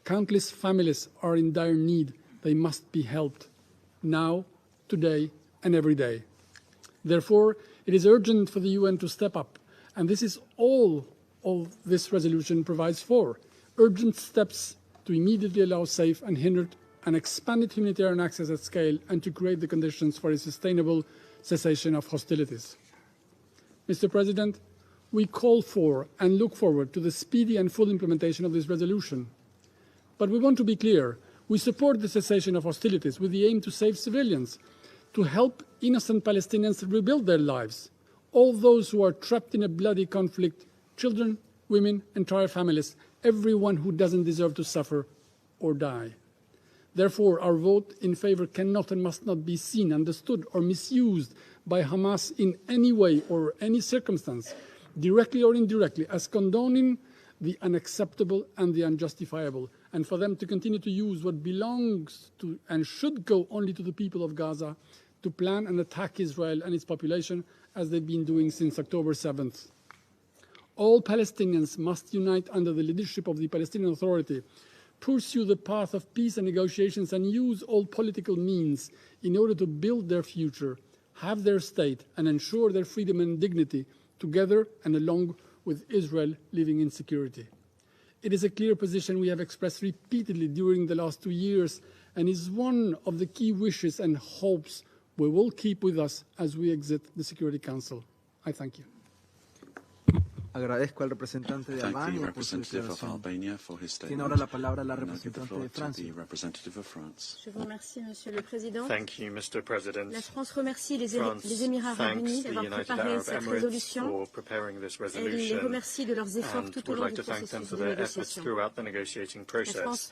Countless families are in dire need. They must be helped now, today, and every day. Therefore, it is urgent for the UN to step up, and this is all this resolution provides for: urgent steps to immediately allow safe, unhindered, and expanded humanitarian access at scale, and to create the conditions for a sustainable cessation of hostilities. Mr. President, we call for and look forward to the speedy and full implementation of this resolution. But we want to be clear. We support the cessation of hostilities with the aim to save civilians, to help innocent Palestinians rebuild their lives. All those who are trapped in a bloody conflict, children, women, entire families, everyone who doesn't deserve to suffer or die. Therefore, our vote in favor cannot and must not be seen, understood, or misused by Hamas in any way or any circumstance, directly or indirectly, as condoning the unacceptable and the unjustifiable, and for them to continue to use what belongs to and should go only to the people of Gaza to plan and attack Israel and its population, as they've been doing since October 7th. All Palestinians must unite under the leadership of the Palestinian Authority, pursue the path of peace and negotiations, and use all political means in order to build their future, have their state, and ensure their freedom and dignity, together and along with Israel living in security. It is a clear position we have expressed repeatedly during the last 2 years, and is one of the key wishes and hopes we will keep with us as we exit the Security Council. I thank you. Agradezco al representante de Albania por su declaración. Tiene ahora la palabra la representante de Francia. Je vous remercie, Monsieur le Président. Thank you, Mr. President. La France remercie les France Émirats arabes unis thanks the d'avoir United préparé Arab cette Emirates résolution. for preparing this Elle les resolution remercie de leurs efforts and tout au would long like du to thank them processus for de their efforts négociation. throughout the negotiating La France process.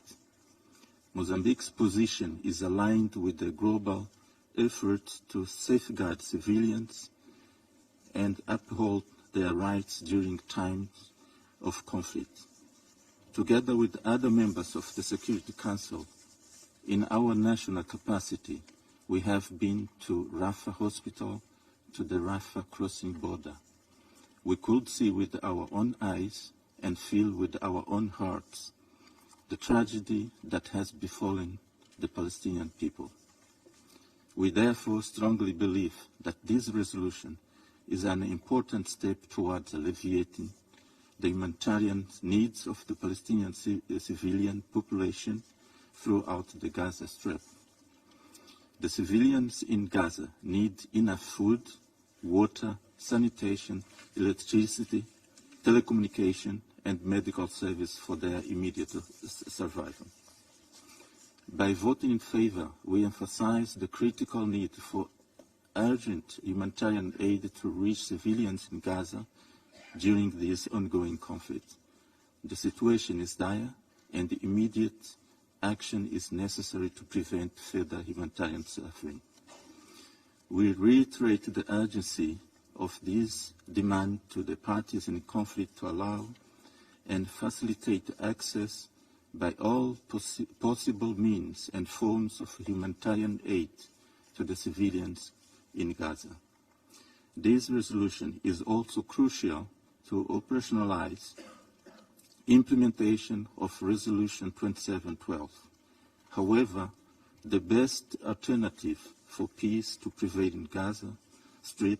Mozambique's position is aligned with the global effort to safeguard civilians and uphold their rights during times of conflict. Together with other members of the Security Council, in our national capacity, we have been to Rafah Hospital, to the Rafah crossing border. We could see with our own eyes and feel with our own hearts the tragedy that has befallen the Palestinian people. We therefore strongly believe that this resolution is an important step towards alleviating the humanitarian needs of the Palestinian civilian population throughout the Gaza Strip. The civilians in Gaza need enough food, water, sanitation, electricity, telecommunication, and medical service for their immediate survival. By voting in favor, we emphasize the critical need for urgent humanitarian aid to reach civilians in Gaza during this ongoing conflict. The situation is dire, and immediate action is necessary to prevent further humanitarian suffering. We reiterate the urgency of this demand to the parties in conflict to allow and facilitate access by all possible means and forms of humanitarian aid to the civilians in Gaza. This resolution is also crucial to operationalize implementation of Resolution 2712. However, the best alternative for peace to prevail in Gaza Strip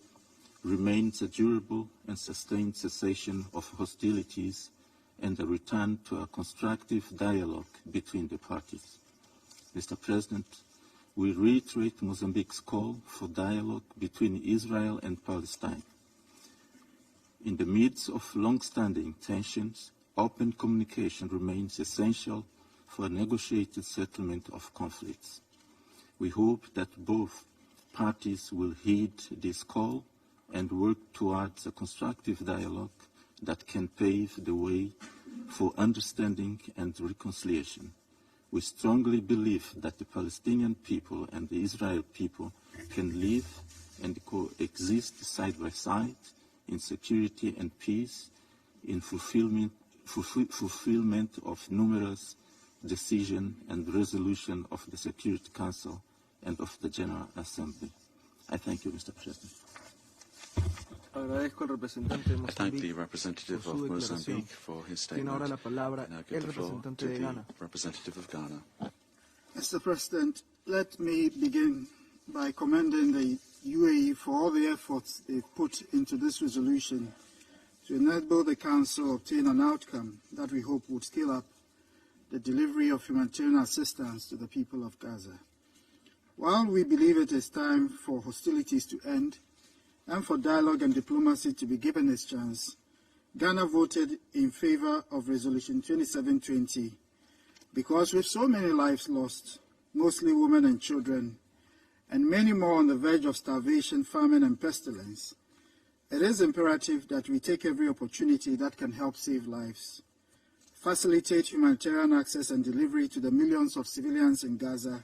remains a durable and sustained cessation of hostilities and a return to a constructive dialogue between the parties. Mr. President, we reiterate Mozambique's call for dialogue between Israel and Palestine. In the midst of long-standing tensions, open communication remains essential for a negotiated settlement of conflicts. We hope that both parties will heed this call and work towards a constructive dialogue that can pave the way for understanding and reconciliation. We strongly believe that the Palestinian people and the Israeli people can live and coexist side by side in security and peace, in fulfillment of numerous decisions and resolutions of the Security Council and of the General Assembly. I thank you, Mr. President. I thank the representative of Mozambique for his statement. And I give the floor to the representative of Ghana. Mr. President, let me begin by commending the UAE for all the efforts they've put into this resolution to enable the Council to obtain an outcome that we hope would scale up the delivery of humanitarian assistance to the people of Gaza. While we believe it is time for hostilities to end and for dialogue and diplomacy to be given its chance, Ghana voted in favor of Resolution 2720 because with so many lives lost, mostly women and children, and many more on the verge of starvation, famine, and pestilence, it is imperative that we take every opportunity that can help save lives, facilitate humanitarian access and delivery to the millions of civilians in Gaza,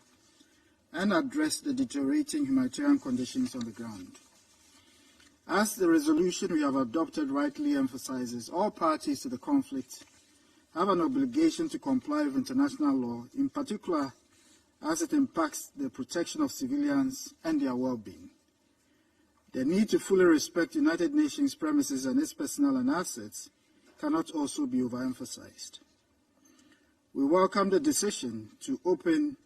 and address the deteriorating humanitarian conditions on the ground. As the resolution we have adopted rightly emphasizes, all parties to the conflict have an obligation to comply with international law, in particular as it impacts the protection of civilians and their well-being. The need to fully respect United Nations premises and its personnel and assets cannot also be overemphasized. We welcome the decision to open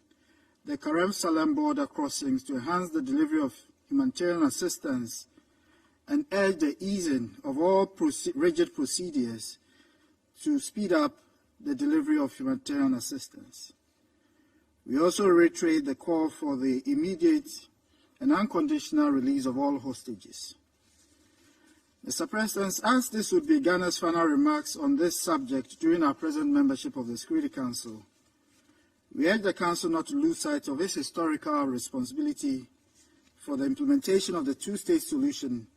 the Karem Salem border crossings to enhance the delivery of humanitarian assistance and urge the easing of all rigid procedures to speed up the delivery of humanitarian assistance. We also reiterate the call for the immediate and unconditional release of all hostages. Mr. President, as this would be Ghana's final remarks on this subject during our present membership of the Security Council, we urge the Council not to lose sight of its historical responsibility for the implementation of the two-state solution,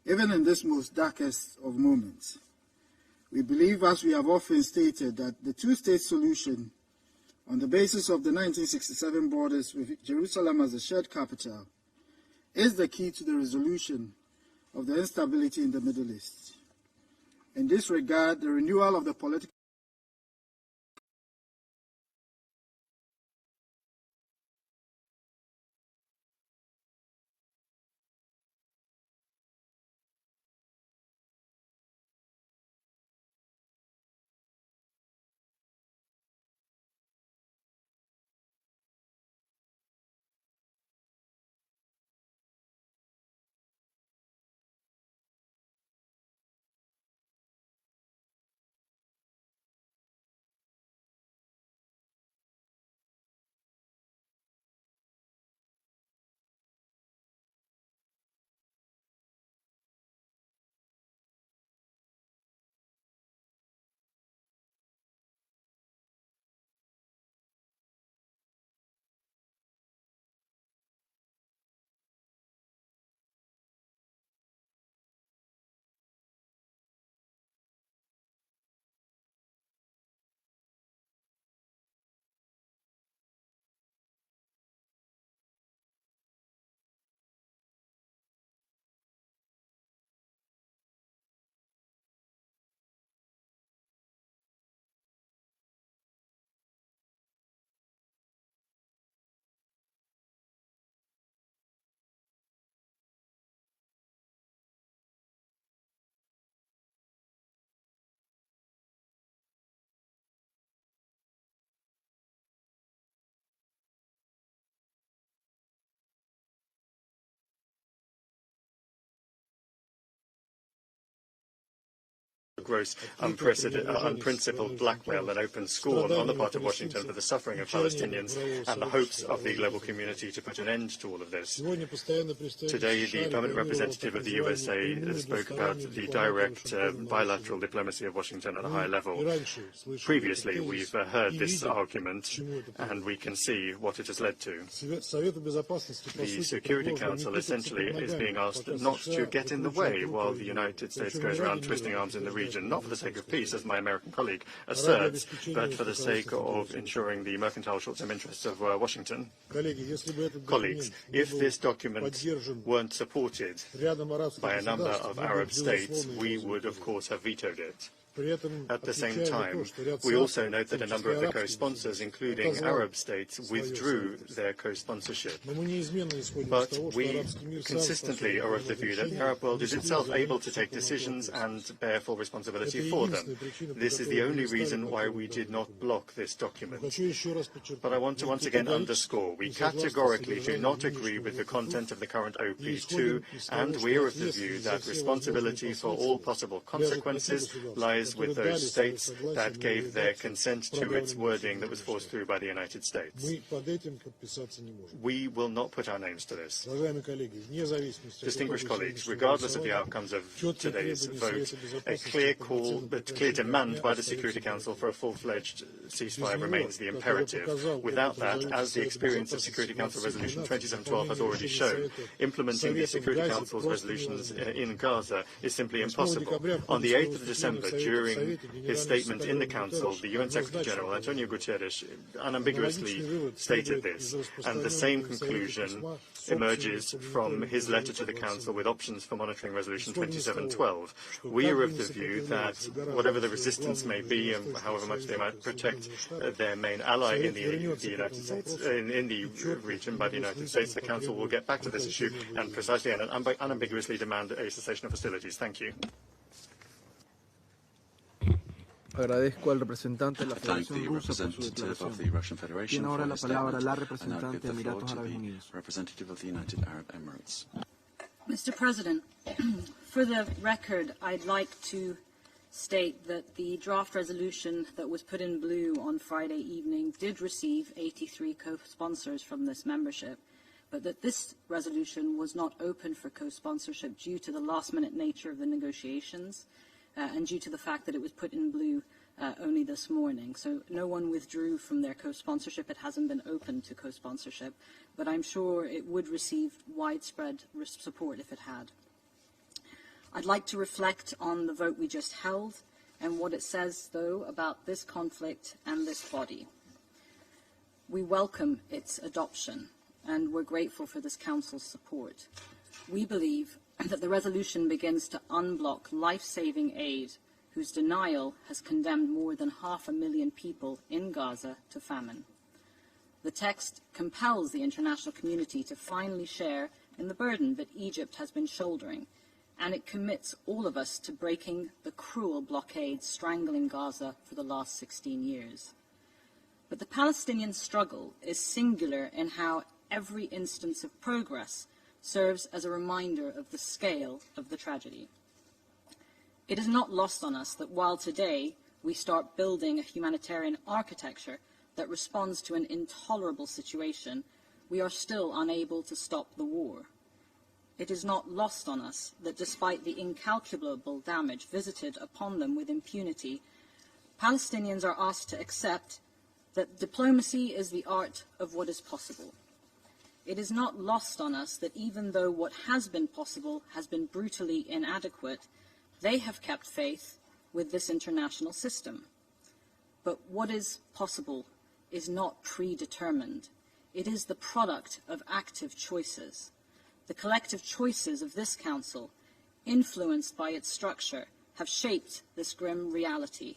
even in this most darkest of moments. We believe, as we have often stated, that the two-state solution, on the basis of the 1967 borders with Jerusalem as the shared capital, is the key to the resolution of the instability in the Middle East. In this regard, the renewal of the political gross, unprincipled blackmail and open scorn on the part of Washington for the suffering of Palestinians and the hopes of the global community to put an end to all of this. Today, the permanent representative of the USA spoke about the direct bilateral diplomacy of Washington at a high level. Previously, we've heard this argument, and we can see what it has led to. The Security Council essentially is being asked not to get in the way while the United States goes around twisting arms in the region, not for the sake of peace, as my American colleague asserts, but for the sake of ensuring the mercantile short-term interests of Washington. Colleagues, if this document weren't supported by a number of Arab states, we would, of course, have vetoed it. At the same time, we also note that a number of the co-sponsors, including Arab states, withdrew their co-sponsorship. But we consistently are of the view that the Arab world is itself able to take decisions and bear full responsibility for them. This is the only reason why we did not block this document. But I want to once again underscore, we categorically do not agree with the content of the current OP2, and we are of the view that responsibility for all possible consequences lies with those states that gave their consent to its wording that was forced through by the United States. We will not put our names to this. Distinguished colleagues, regardless of the outcomes of today's vote, a clear demand by the Security Council for a full-fledged ceasefire remains the imperative. Without that, as the experience of Security Council Resolution 2712 has already shown, implementing the Security Council's resolutions in Gaza is simply impossible. On the 8th of December, during his statement in the Council, the UN Secretary-General, Antonio Guterres, unambiguously stated this, and the same conclusion emerges from his letter to the Council with options for monitoring Resolution 2712. We are of the view that whatever the resistance may be and however much they might protect their main ally in the United States, in the region by the United States, the Council will get back to this issue and precisely and unambiguously demand a cessation of hostilities. Thank you. Agradezco al representante de la Thank the Federación Rusa por su representative of the declaración. Russian Federation Tiene ahora for la his palabra statement, la and now representante give de the floor Emiratos to Árabes the Unidos. representative of the United Arab Emirates. Mr. President, for the record, I'd like to state that the draft resolution that was put in blue on Friday evening did receive 83 co-sponsors from this membership, but that this resolution was not open for co-sponsorship due to the last-minute nature of the negotiations and due to the fact that it was put in blue only this morning. So no one withdrew from their co-sponsorship. It hasn't been open to co-sponsorship, but I'm sure it would receive widespread support if it had. I'd like to reflect on the vote we just held and what it says, though, about this conflict and this body. We welcome its adoption, and we're grateful for this Council's support. We believe that the resolution begins to unblock life-saving aid whose denial has condemned more than 500,000 people in Gaza to famine. The text compels the international community to finally share in the burden that Egypt has been shouldering, and it commits all of us to breaking the cruel blockade strangling Gaza for the last 16 years. But the Palestinian struggle is singular in how every instance of progress serves as a reminder of the scale of the tragedy. It is not lost on us that while today we start building a humanitarian architecture that responds to an intolerable situation, we are still unable to stop the war. It is not lost on us that despite the incalculable damage visited upon them with impunity, Palestinians are asked to accept that diplomacy is the art of what is possible. It is not lost on us that even though what has been possible has been brutally inadequate, they have kept faith with this international system. But what is possible is not predetermined. It is the product of active choices. The collective choices of this Council, influenced by its structure, have shaped this grim reality.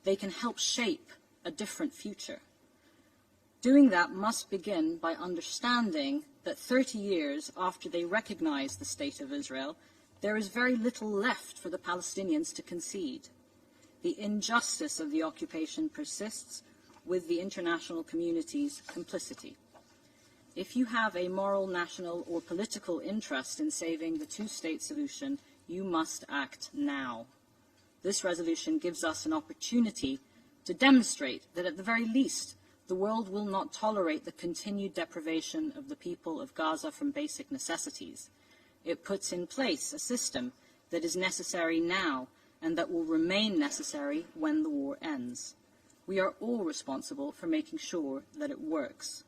They can help shape a different future. Doing that must begin by understanding that 30 years after they recognize the State of Israel, there is very little left for the Palestinians to concede. The injustice of the occupation persists with the international community's complicity. If you have a moral, national, or political interest in saving the two-state solution, you must act now. this resolution gives us an opportunity to demonstrate that at the very least, the world will not tolerate the continued deprivation of the people of Gaza from basic necessities. It puts in place a system that is necessary now and that will remain necessary when the war ends. We are all responsible for making sure that it works.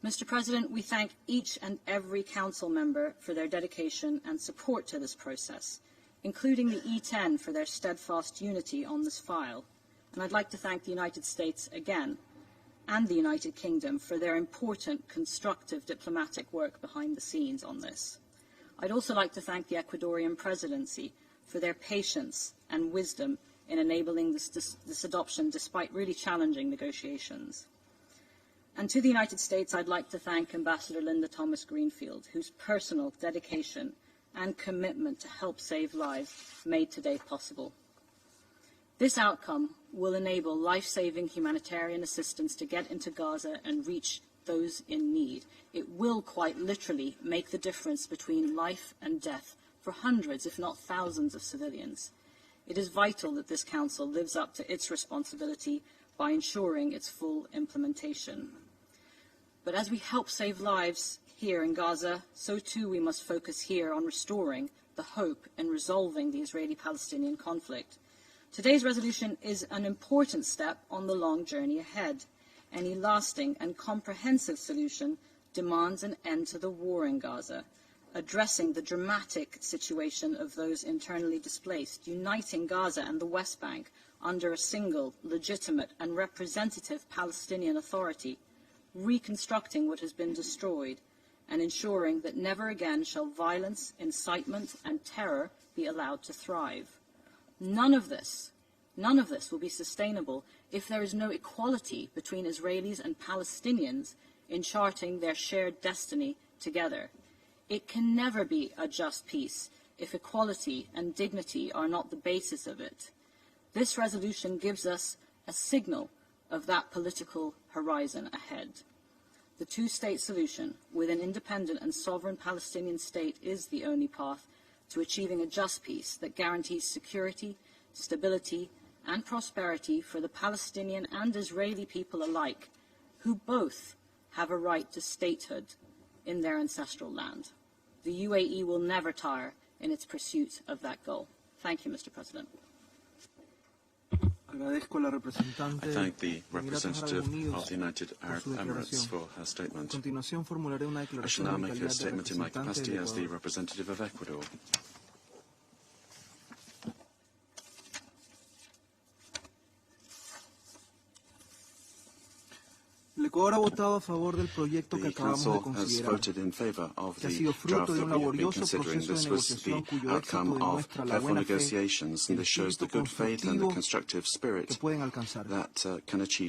Mr. President, we thank each and every Council member for their dedication and support to this process, including the E10 for their steadfast unity on this file. And I'd like to thank the United States again and the United Kingdom for their important, constructive diplomatic work behind the scenes on this. I'd also like to thank the Ecuadorian presidency for their patience and wisdom in enabling this adoption despite really challenging negotiations. And to the United States, I'd like to thank Ambassador Linda Thomas-Greenfield, whose personal dedication and commitment to help save lives made today possible. This outcome will enable life-saving humanitarian assistance to get into Gaza and reach those in need. It will quite literally make the difference between life and death for hundreds, if not thousands, of civilians. It is vital that this Council lives up to its responsibility by ensuring its full implementation. But as we help save lives here in Gaza, so too we must focus here on restoring the hope in resolving the Israeli-Palestinian conflict. Today's resolution is an important step on the long journey ahead. Any lasting and comprehensive solution demands an end to the war in Gaza, addressing the dramatic situation of those internally displaced, uniting Gaza and the West Bank under a single, legitimate and representative Palestinian Authority, reconstructing what has been destroyed, and ensuring that never again shall violence, incitement and terror be allowed to thrive. None of this will be sustainable if there is no equality between Israelis and Palestinians in charting their shared destiny together. It can never be a just peace if equality and dignity are not the basis of it. This resolution gives us a signal of that political horizon ahead. The two-state solution with an independent and sovereign Palestinian state is the only path to achieving a just peace that guarantees security, stability, and prosperity for the Palestinian and Israeli people alike, who both have a right to statehood in their ancestral land. The UAE will never tire in its pursuit of that goal. Thank you, Mr. President. I thank the representative of the United Arab Emirates for her statement. I shall now make a statement in my capacity as the representative of Ecuador. El Ecuador ha votado a favor del proyecto que acabamos de considerar, que ha sido fruto de un laborioso proceso de negociación cuyo éxito demuestra la buena fe, el espíritu constructivo que pueden alcanzar.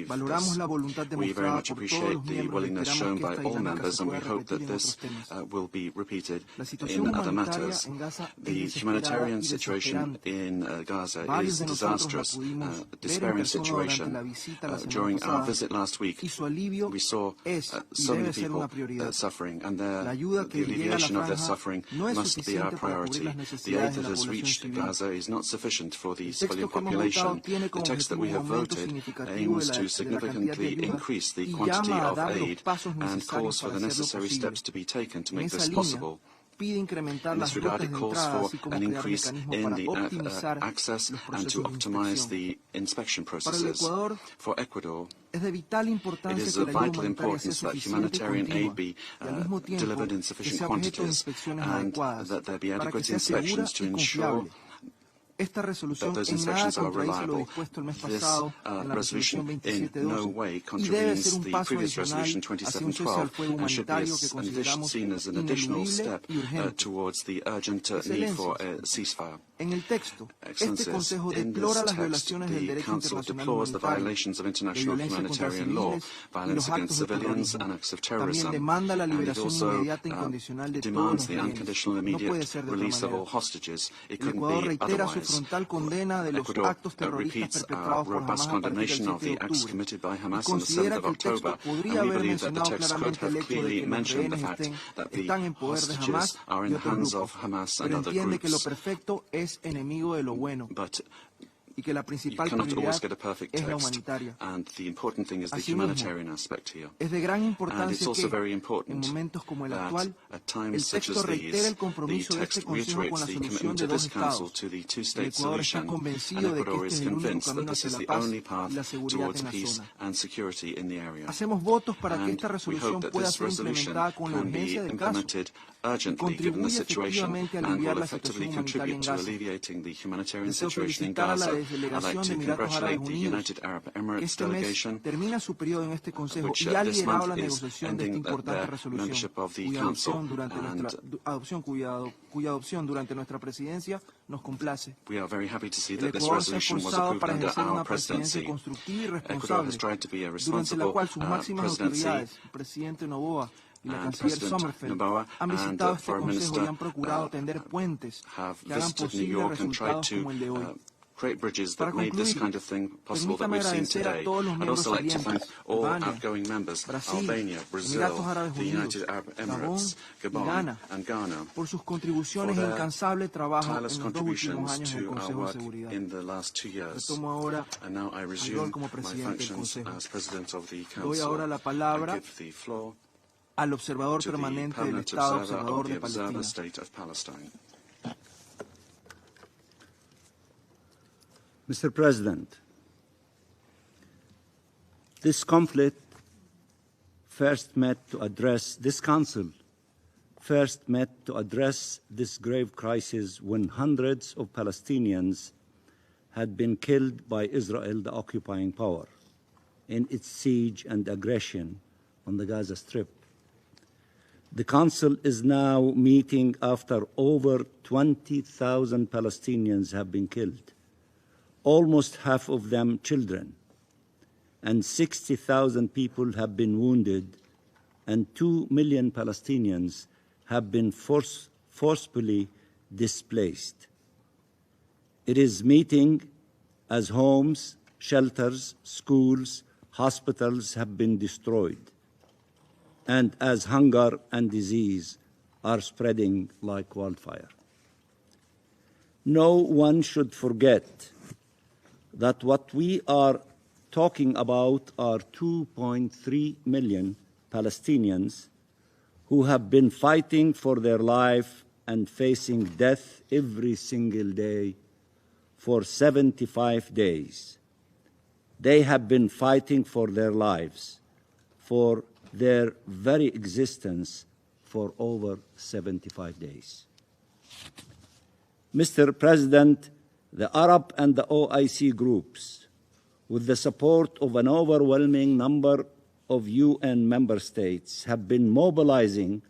Valoramos la voluntad demostrada por todos los miembros y esperamos que esta dinámica se pueda repetir en otros temas. La situación humanitaria en Gaza es desesperada y desesperante. Varios de nosotros acudimos ver en persona durante la visita la semana pasada y su alivio we saw so many people suffering, and the alleviation of their suffering must be our priority. The aid that has reached Gaza is not sufficient for the civilian population. The text that we have voted aims to significantly increase the quantity of aid and calls for the necessary steps to be taken to make this possible. In this regard, it calls for an increase in the access and to optimize the inspection processes. For Ecuador, it is of vital importance that humanitarian aid be delivered in sufficient quantities and that there be adequate inspections to ensure that those inspections are reliable. This resolution in no way contravenes the previous resolution 2712 and should be seen as an additional step towards the urgent need for a ceasefire. Excellencies, in this text, the Council deplores the violations of international humanitarian law, violence against civilians, and acts of terrorism, and it also demands the unconditional immediate release of all hostages. It couldn't be otherwise. frontal condena de los actos terroristas perpetrados por Hamas a partir del 7 de octubre y considera que el texto podría haber mencionado claramente el hecho de que los rehenes están en poder de Hamas y otros grupos, pero entiende que lo perfecto es enemigo de lo bueno y que la principal prioridad es la humanitaria. Asimismo, es de gran importancia que, en momentos como el actual, el texto reitere el compromiso de este Consejo con la solución de dos Estados. El Ecuador está convencido de que este es el único camino hacia la paz y la seguridad en la zona. Hacemos votos para que esta resolución pueda ser implementada con la urgencia del caso y contribuye efectivamente a aliviar la situación humanitaria en Gaza. Deseo felicitar a la delegación de Emiratos Árabes Unidos, que este mes termina su periodo en este Consejo y ha liderado la negociación de esta importante resolución, cuya adopción durante nuestra presidencia nos complace. El Ecuador se ha esforzado para ejercer una presidencia constructiva y responsable, durante la cual sus máximas autoridades, el presidente Noboa y la canciller Sommerfeld, han visitado este Consejo y han procurado tender puentes que hagan posible resultados como el de hoy. Create bridges that made this kind of thing possible that we've seen today. I'd also like to thank all outgoing members, Albania, Brazil, the United Arab Emirates, Gabon and Ghana, por sus contribuciones y incansable trabajo en los 2 últimos años del to our Consejo de work Seguridad. in the last 2 years. Retomo ahora And now I el resume rol como my presidente del functions Consejo. as President of the Doy Council. ahora la I palabra give the floor al observador to the permanente del permanent Estado observer observador of the de Observer Palestina. State of Palestine. Mr. President, this conflict this Council first met to address this grave crisis when hundreds of Palestinians had been killed by Israel, the occupying power, in its siege and aggression on the Gaza Strip. The Council is now meeting after over 20,000 Palestinians have been killed, almost half of them children, and 60,000 people have been wounded, and 2 million Palestinians have been forcefully displaced. It is meeting as homes, shelters, schools, hospitals have been destroyed, and as hunger and disease are spreading like wildfire. No one should forget that what we are talking about are 2.3 million Palestinians who have been fighting for their life and facing death every single day for 75 days. They have been fighting for their lives, for their very existence for over 75 days. Mr. President, the Arab and the OIC groups, with the support of an overwhelming number of UN member states, have been mobilizing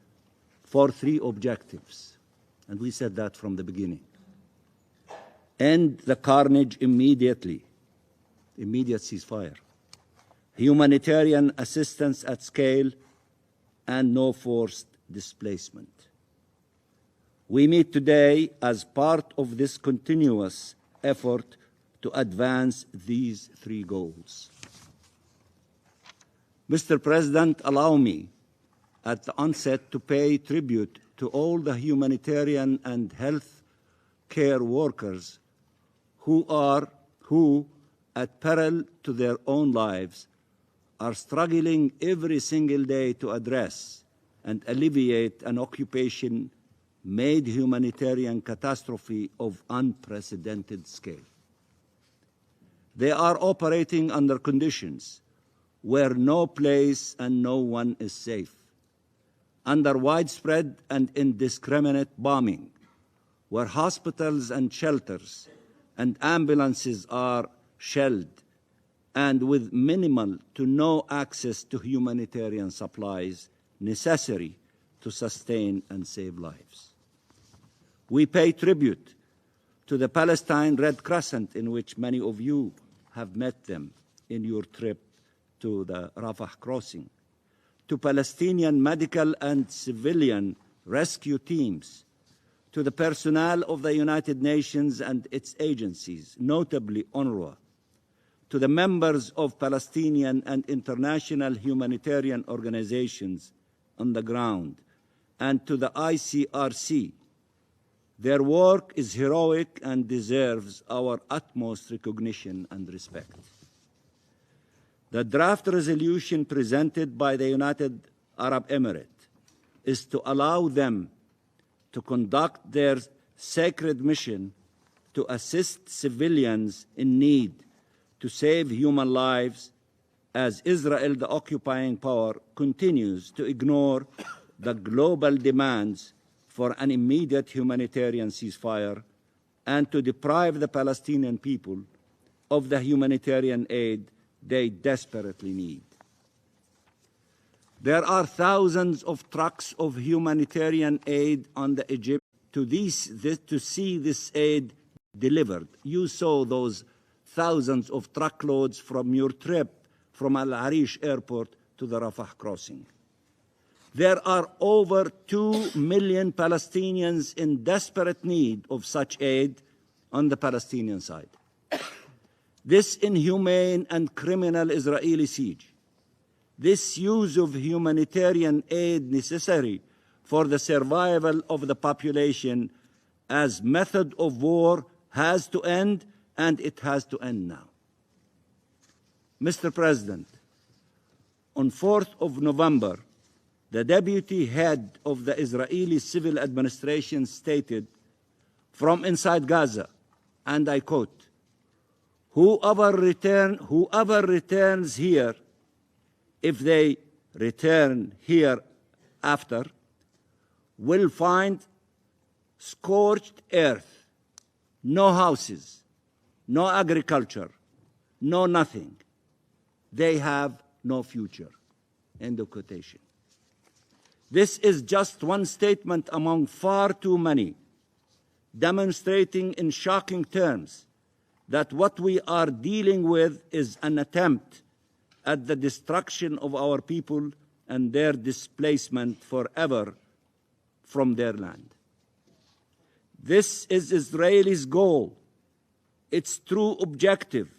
for 3 objectives, and we said that from the beginning. End the carnage immediately, immediate ceasefire, humanitarian assistance at scale, and no forced displacement. We meet today as part of this continuous effort to advance these 3 goals. Mr. President, allow me at the onset to pay tribute to all the humanitarian and health care workers who, at peril to their own lives, are struggling every single day to address and alleviate an occupation-made humanitarian catastrophe of unprecedented scale. They are operating under conditions where no place and no one is safe, under widespread and indiscriminate bombing, where hospitals and shelters and ambulances are shelled, and with minimal to no access to humanitarian supplies necessary to sustain and save lives. We pay tribute to the Palestine Red Crescent, in which many of you have met them in your trip to the Rafah crossing, to Palestinian medical and civilian rescue teams, to the personnel of the United Nations and its agencies, notably UNRWA, to the members of Palestinian and international humanitarian organizations on the ground, and to the ICRC. Their work is heroic and deserves our utmost recognition and respect. The draft resolution presented by the United Arab Emirates is to allow them to conduct their sacred mission to assist civilians in need to save human lives as Israel, the occupying power, continues to ignore the global demands for an immediate humanitarian ceasefire and to deprive the Palestinian people of the humanitarian aid they desperately need. There are thousands of trucks of humanitarian aid on the Egypt to see this aid delivered. You saw those thousands of truckloads from your trip from Al Arish Airport to the Rafah crossing. There are over 2 million Palestinians in desperate need of such aid on the Palestinian side. This inhumane and criminal Israeli siege, this use of humanitarian aid necessary for the survival of the population as method of war has to end, and it has to end now. Mr. President, on 4th of November, the deputy head of the Israeli civil administration stated from inside Gaza, and I quote, whoever returns here, if they return here after, will find scorched earth, no houses, no agriculture, no nothing. They have no future. End of quotation. This is just one statement among far too many, demonstrating in shocking terms that what we are dealing with is an attempt at the destruction of our people and their displacement forever from their land. This is Israel's goal, its true objective.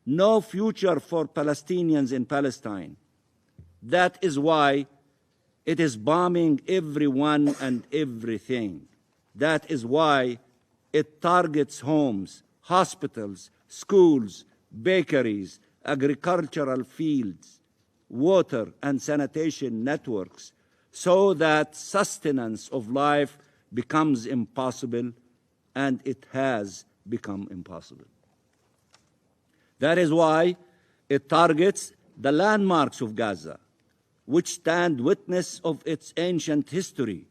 No future for Palestinians in Palestine. That is why it is bombing everyone and everything. That is why it targets homes, hospitals, schools, bakeries, agricultural fields, water and sanitation networks, so that sustenance of life becomes impossible, and it has become impossible. That is why it targets the landmarks of Gaza, which stand witness of its ancient history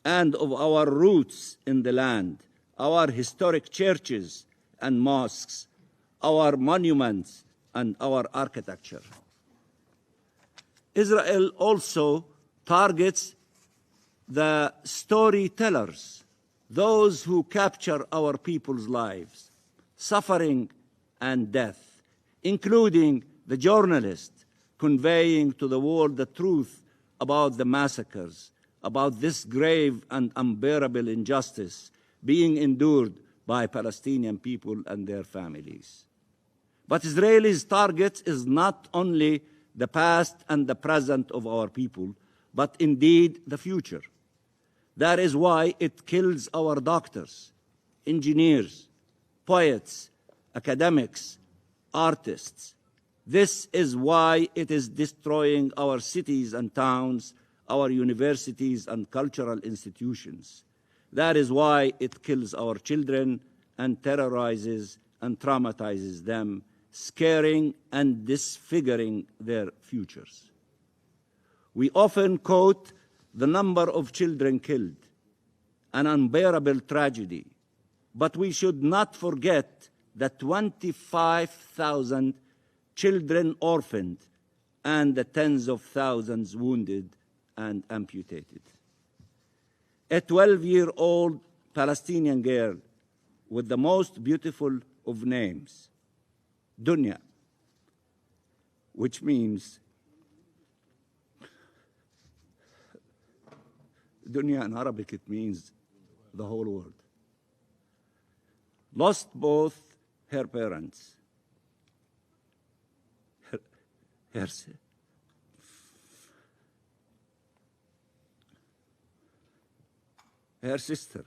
and of our roots in the land, our historic churches and mosques, our monuments and our architecture. Israel also targets the storytellers, those who capture our people's lives, suffering and death, including the journalists conveying to the world the truth about the massacres, about this grave and unbearable injustice being endured by Palestinian people and their families. But Israel's target is not only the past and the present of our people, but indeed the future. That is why it kills our doctors, engineers, poets, academics, artists. This is why it is destroying our cities and towns, our universities and cultural institutions. That is why it kills our children and terrorizes and traumatizes them, scaring and disfiguring their futures. We often quote the number of children killed, an unbearable tragedy, but we should not forget the 25,000 children orphaned and the tens of thousands wounded and amputated. A 12-year-old Palestinian girl with the most beautiful of names, Dunya, which means Dunya in Arabic, it means the whole world. Lost both her parents, her sister,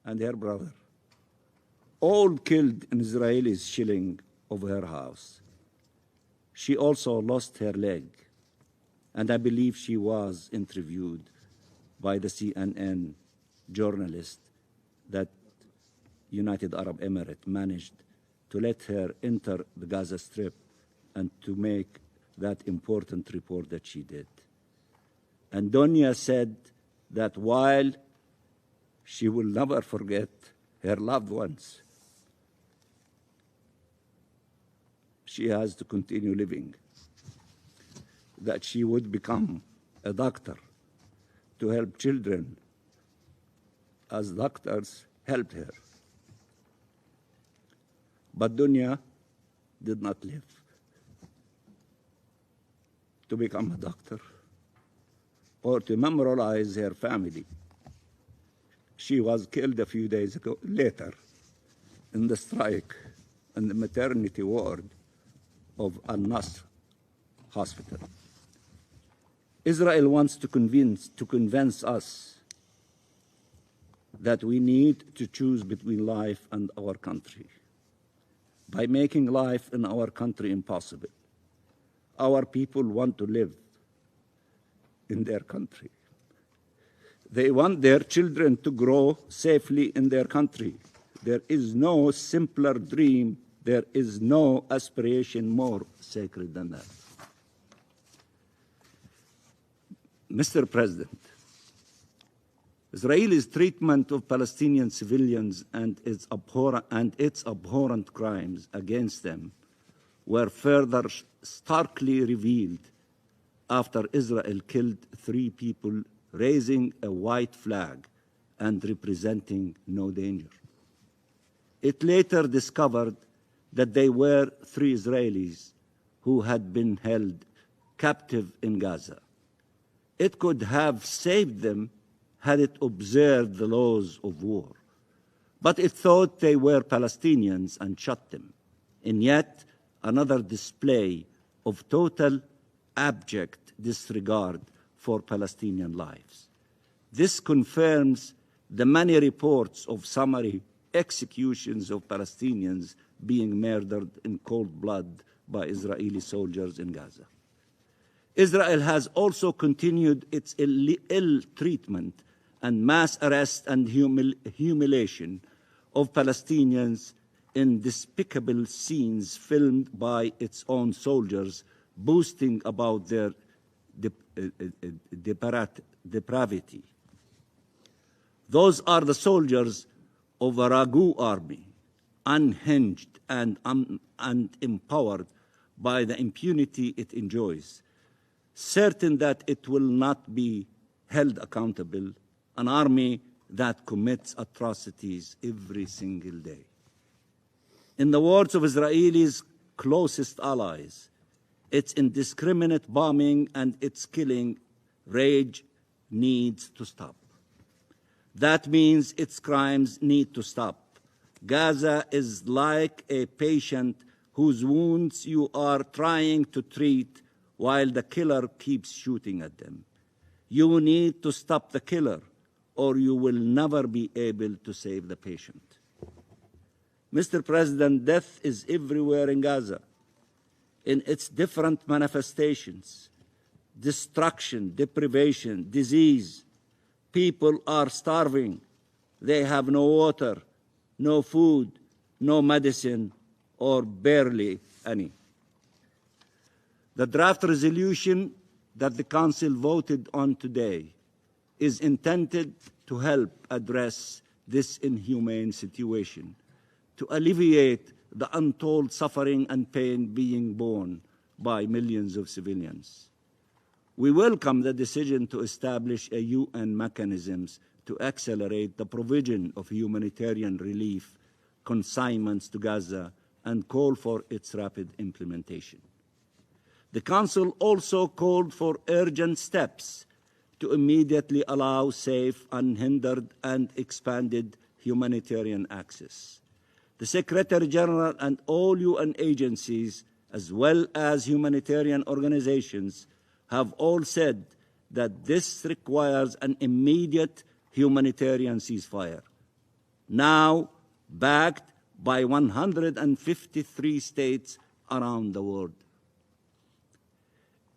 and her brother, all killed in Israeli shelling of her house. She also lost her leg, and I believe she was interviewed by the CNN journalist that United Arab Emirates managed to let her enter the Gaza Strip and to make that important report that she did. And Donia said that while she will never forget her loved ones, she has to continue living, that she would become a doctor to help children as doctors helped her. But Dunya did not live to become a doctor or to memorialize her family. She was killed a few days later in the strike in the maternity ward of Al-Nasr Hospital. Israel wants to convince us that we need to choose between life and our country. By making life in our country impossible, our people want to live in their country. They want their children to grow safely in their country. There is no simpler dream, there is no aspiration more sacred than that. Mr. President, Israel's treatment of Palestinian civilians and its abhorrent crimes against them were further starkly revealed after Israel killed 3 people raising a white flag and representing no danger. It later discovered that they were 3 Israelis who had been held captive in Gaza. It could have saved them had it observed the laws of war. But it thought they were Palestinians and shot them, in yet another display of total abject disregard for Palestinian lives. This confirms the many reports of summary executions of Palestinians being murdered in cold blood by Israeli soldiers in Gaza. Israel has also continued its ill treatment and mass arrest and humiliation of Palestinians in despicable scenes filmed by its own soldiers, boasting about their depravity. Those are the soldiers of a ragu army, unhinged and empowered by the impunity it enjoys, certain that it will not be held accountable, an army that commits atrocities every single day. In the words of Israel's closest allies, its indiscriminate bombing and its killing rage needs to stop. That means its crimes need to stop. Gaza is like a patient whose wounds you are trying to treat while the killer keeps shooting at them. You need to stop the killer, or you will never be able to save the patient. Mr. President, death is everywhere in Gaza, in its different manifestations: destruction, deprivation, disease. People are starving. They have no water, no food, no medicine, or barely any. The draft resolution that the Council voted on today is intended to help address this inhumane situation, to alleviate the untold suffering and pain being borne by millions of civilians. We welcome the decision to establish a UN mechanisms to accelerate the provision of humanitarian relief consignments to Gaza and call for its rapid implementation. The Council also called for urgent steps to immediately allow safe, unhindered, and expanded humanitarian access. The Secretary General and all UN agencies, as well as humanitarian organizations, have all said that this requires an immediate humanitarian ceasefire, now backed by 153 states around the world.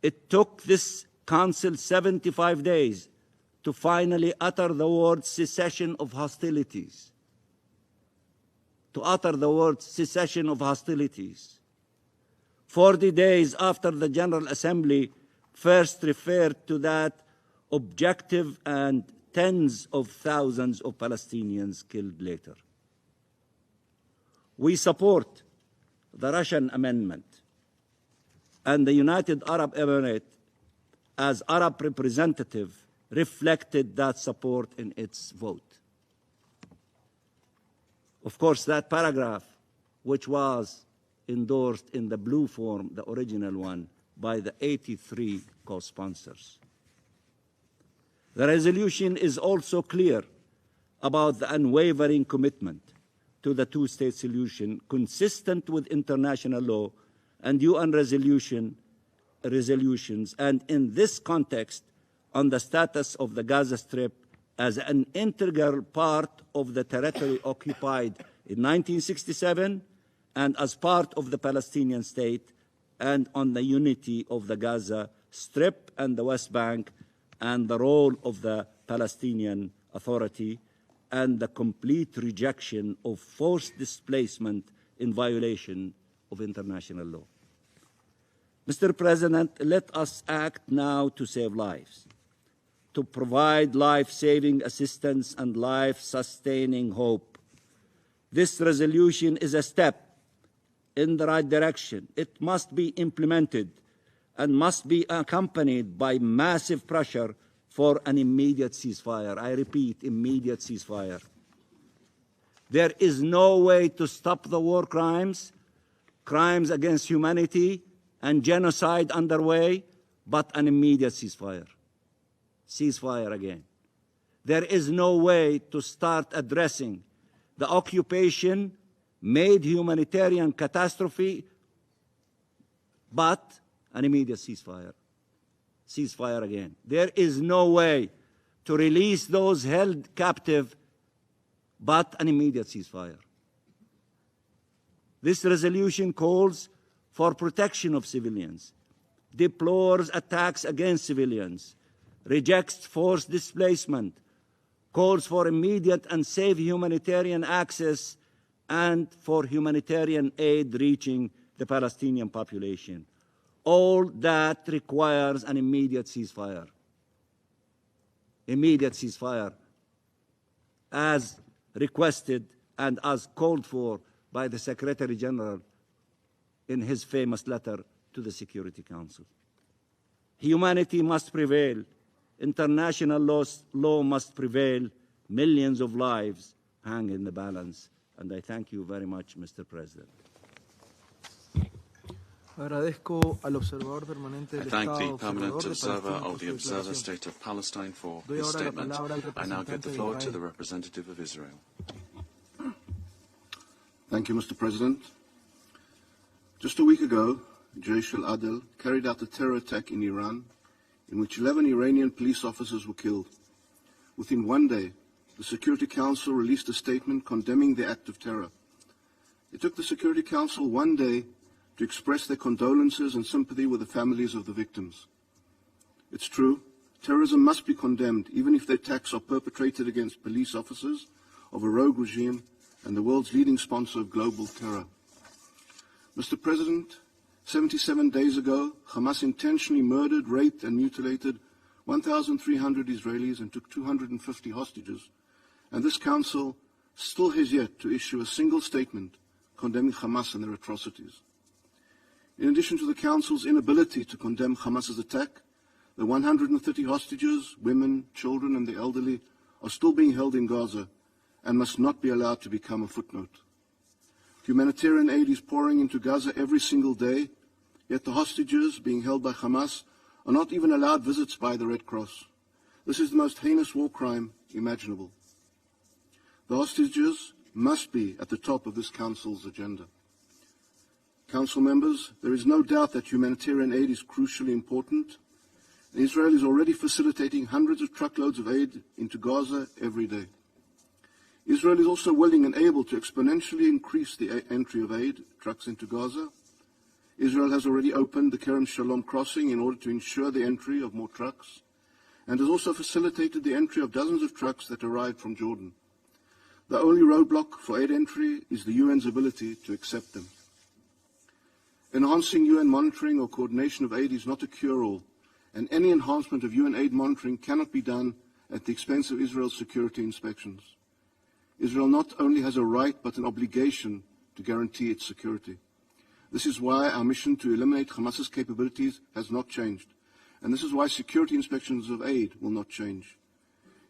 It took this Council 75 days to finally utter the word cessation of hostilities. To utter the word cessation of hostilities. 40 days after the General Assembly first referred to that objective and tens of thousands of Palestinians killed later. We support the Russian amendment, and the United Arab Emirates, as Arab representative, reflected that support in its vote. Of course, that paragraph, which was endorsed in the blue form, the original one, by the 83 co-sponsors. The resolution is also clear about the unwavering commitment to the two-state solution consistent with international law and UN resolutions, and in this context, on the status of the Gaza Strip as an integral part of the territory occupied in 1967 and as part of the Palestinian state, and on the unity of the Gaza Strip and the West Bank, and the role of the Palestinian Authority, and the complete rejection of forced displacement in violation of international law. Mr. President, let us act now to save lives, to provide life-saving assistance and life-sustaining hope. This resolution is a step in the right direction. It must be implemented and must be accompanied by massive pressure for an immediate ceasefire. I repeat, immediate ceasefire. There is no way to stop the war crimes, crimes against humanity, and genocide underway, but an immediate ceasefire. Ceasefire again. There is no way to start addressing the occupation-made humanitarian catastrophe, but an immediate ceasefire. Ceasefire again. There is no way to release those held captive, but an immediate ceasefire. This resolution calls for protection of civilians, deplores attacks against civilians, rejects forced displacement, calls for immediate and safe humanitarian access, and for humanitarian aid reaching the Palestinian population. All that requires an immediate ceasefire. Immediate ceasefire, as requested and as called for by the Secretary General in his famous letter to the Security Council. Humanity must prevail. International law must prevail. Millions of lives hang in the balance. And I thank you very much, Mr. President. Agradezco al observador permanente del I thank Estado the permanent observer Palestina of the Observer State of Palestine for Doy his ahora la statement. palabra al I now give the representante de floor to Israel. the representative of Israel. Thank you, Mr. President. Just a week ago, Jaish al-Adl carried out a terror attack in Iran in which 11 Iranian police officers were killed. Within one day, the Security Council released a statement condemning the act of terror. It took the Security Council one day to express their condolences and sympathy with the families of the victims. It's true, terrorism must be condemned, even if the attacks are perpetrated against police officers of a rogue regime and the world's leading sponsor of global terror. Mr. President, 77 days ago, Hamas intentionally murdered, raped, and mutilated 1,300 Israelis and took 250 hostages, and this Council still has yet to issue a single statement condemning Hamas and their atrocities. In addition to the Council's inability to condemn Hamas's attack, the 130 hostages, women, children, and the elderly are still being held in Gaza and must not be allowed to become a footnote. Humanitarian aid is pouring into Gaza every single day, yet the hostages being held by Hamas are not even allowed visits by the Red Cross. This is the most heinous war crime imaginable. The hostages must be at the top of this Council's agenda. Council members, there is no doubt that humanitarian aid is crucially important. Israel is already facilitating hundreds of truckloads of aid into Gaza every day. Israel is also willing and able to exponentially increase the entry of aid trucks into Gaza. Israel has already opened the Kerem Shalom crossing in order to ensure the entry of more trucks, and has also facilitated the entry of dozens of trucks that arrived from Jordan. The only roadblock for aid entry is the UN's ability to accept them. Enhancing UN monitoring or coordination of aid is not a cure-all, and any enhancement of UN aid monitoring cannot be done at the expense of Israel's security inspections. Israel not only has a right but an obligation to guarantee its security. This is why our mission to eliminate Hamas's capabilities has not changed, and this is why security inspections of aid will not change.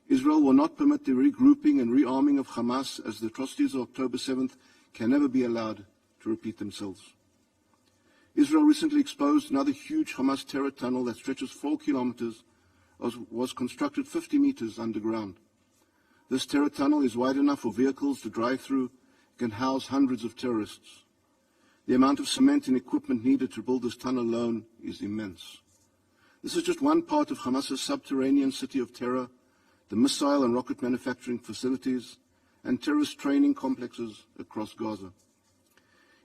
Israel will not permit the regrouping and rearming of Hamas, as the atrocities of October 7th can never be allowed to repeat themselves. Israel recently exposed another huge Hamas terror tunnel that stretches 4 kilometers, was constructed 50 meters underground. This terror tunnel is wide enough for vehicles to drive through and can house hundreds of terrorists. The amount of cement and equipment needed to build this tunnel alone is immense. This is just one part of Hamas's subterranean city of terror, the missile and rocket manufacturing facilities, and terrorist training complexes across Gaza.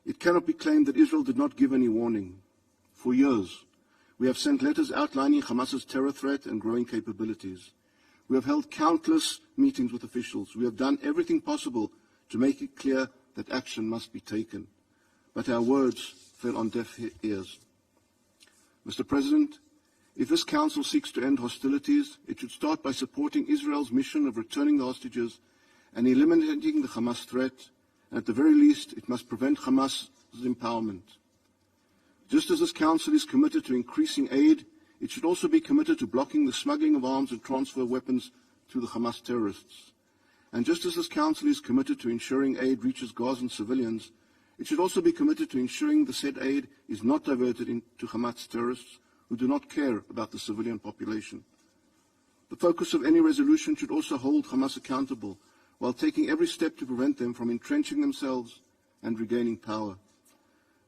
It cannot be claimed that Israel did not give any warning. For years, we have sent letters outlining Hamas's terror threat and growing capabilities. We have held countless meetings with officials. We have done everything possible to make it clear that action must be taken. But our words fell on deaf ears. Mr. President, if this Council seeks to end hostilities, it should start by supporting Israel's mission of returning the hostages and eliminating the Hamas threat. At the very least, it must prevent Hamas's empowerment. Just as this Council is committed to increasing aid, it should also be committed to blocking the smuggling of arms and transfer of weapons to the Hamas terrorists. And just as this Council is committed to ensuring aid reaches Gazan civilians, it should also be committed to ensuring the said aid is not diverted into Hamas terrorists who do not care about the civilian population. The focus of any resolution should also hold Hamas accountable, while taking every step to prevent them from entrenching themselves and regaining power.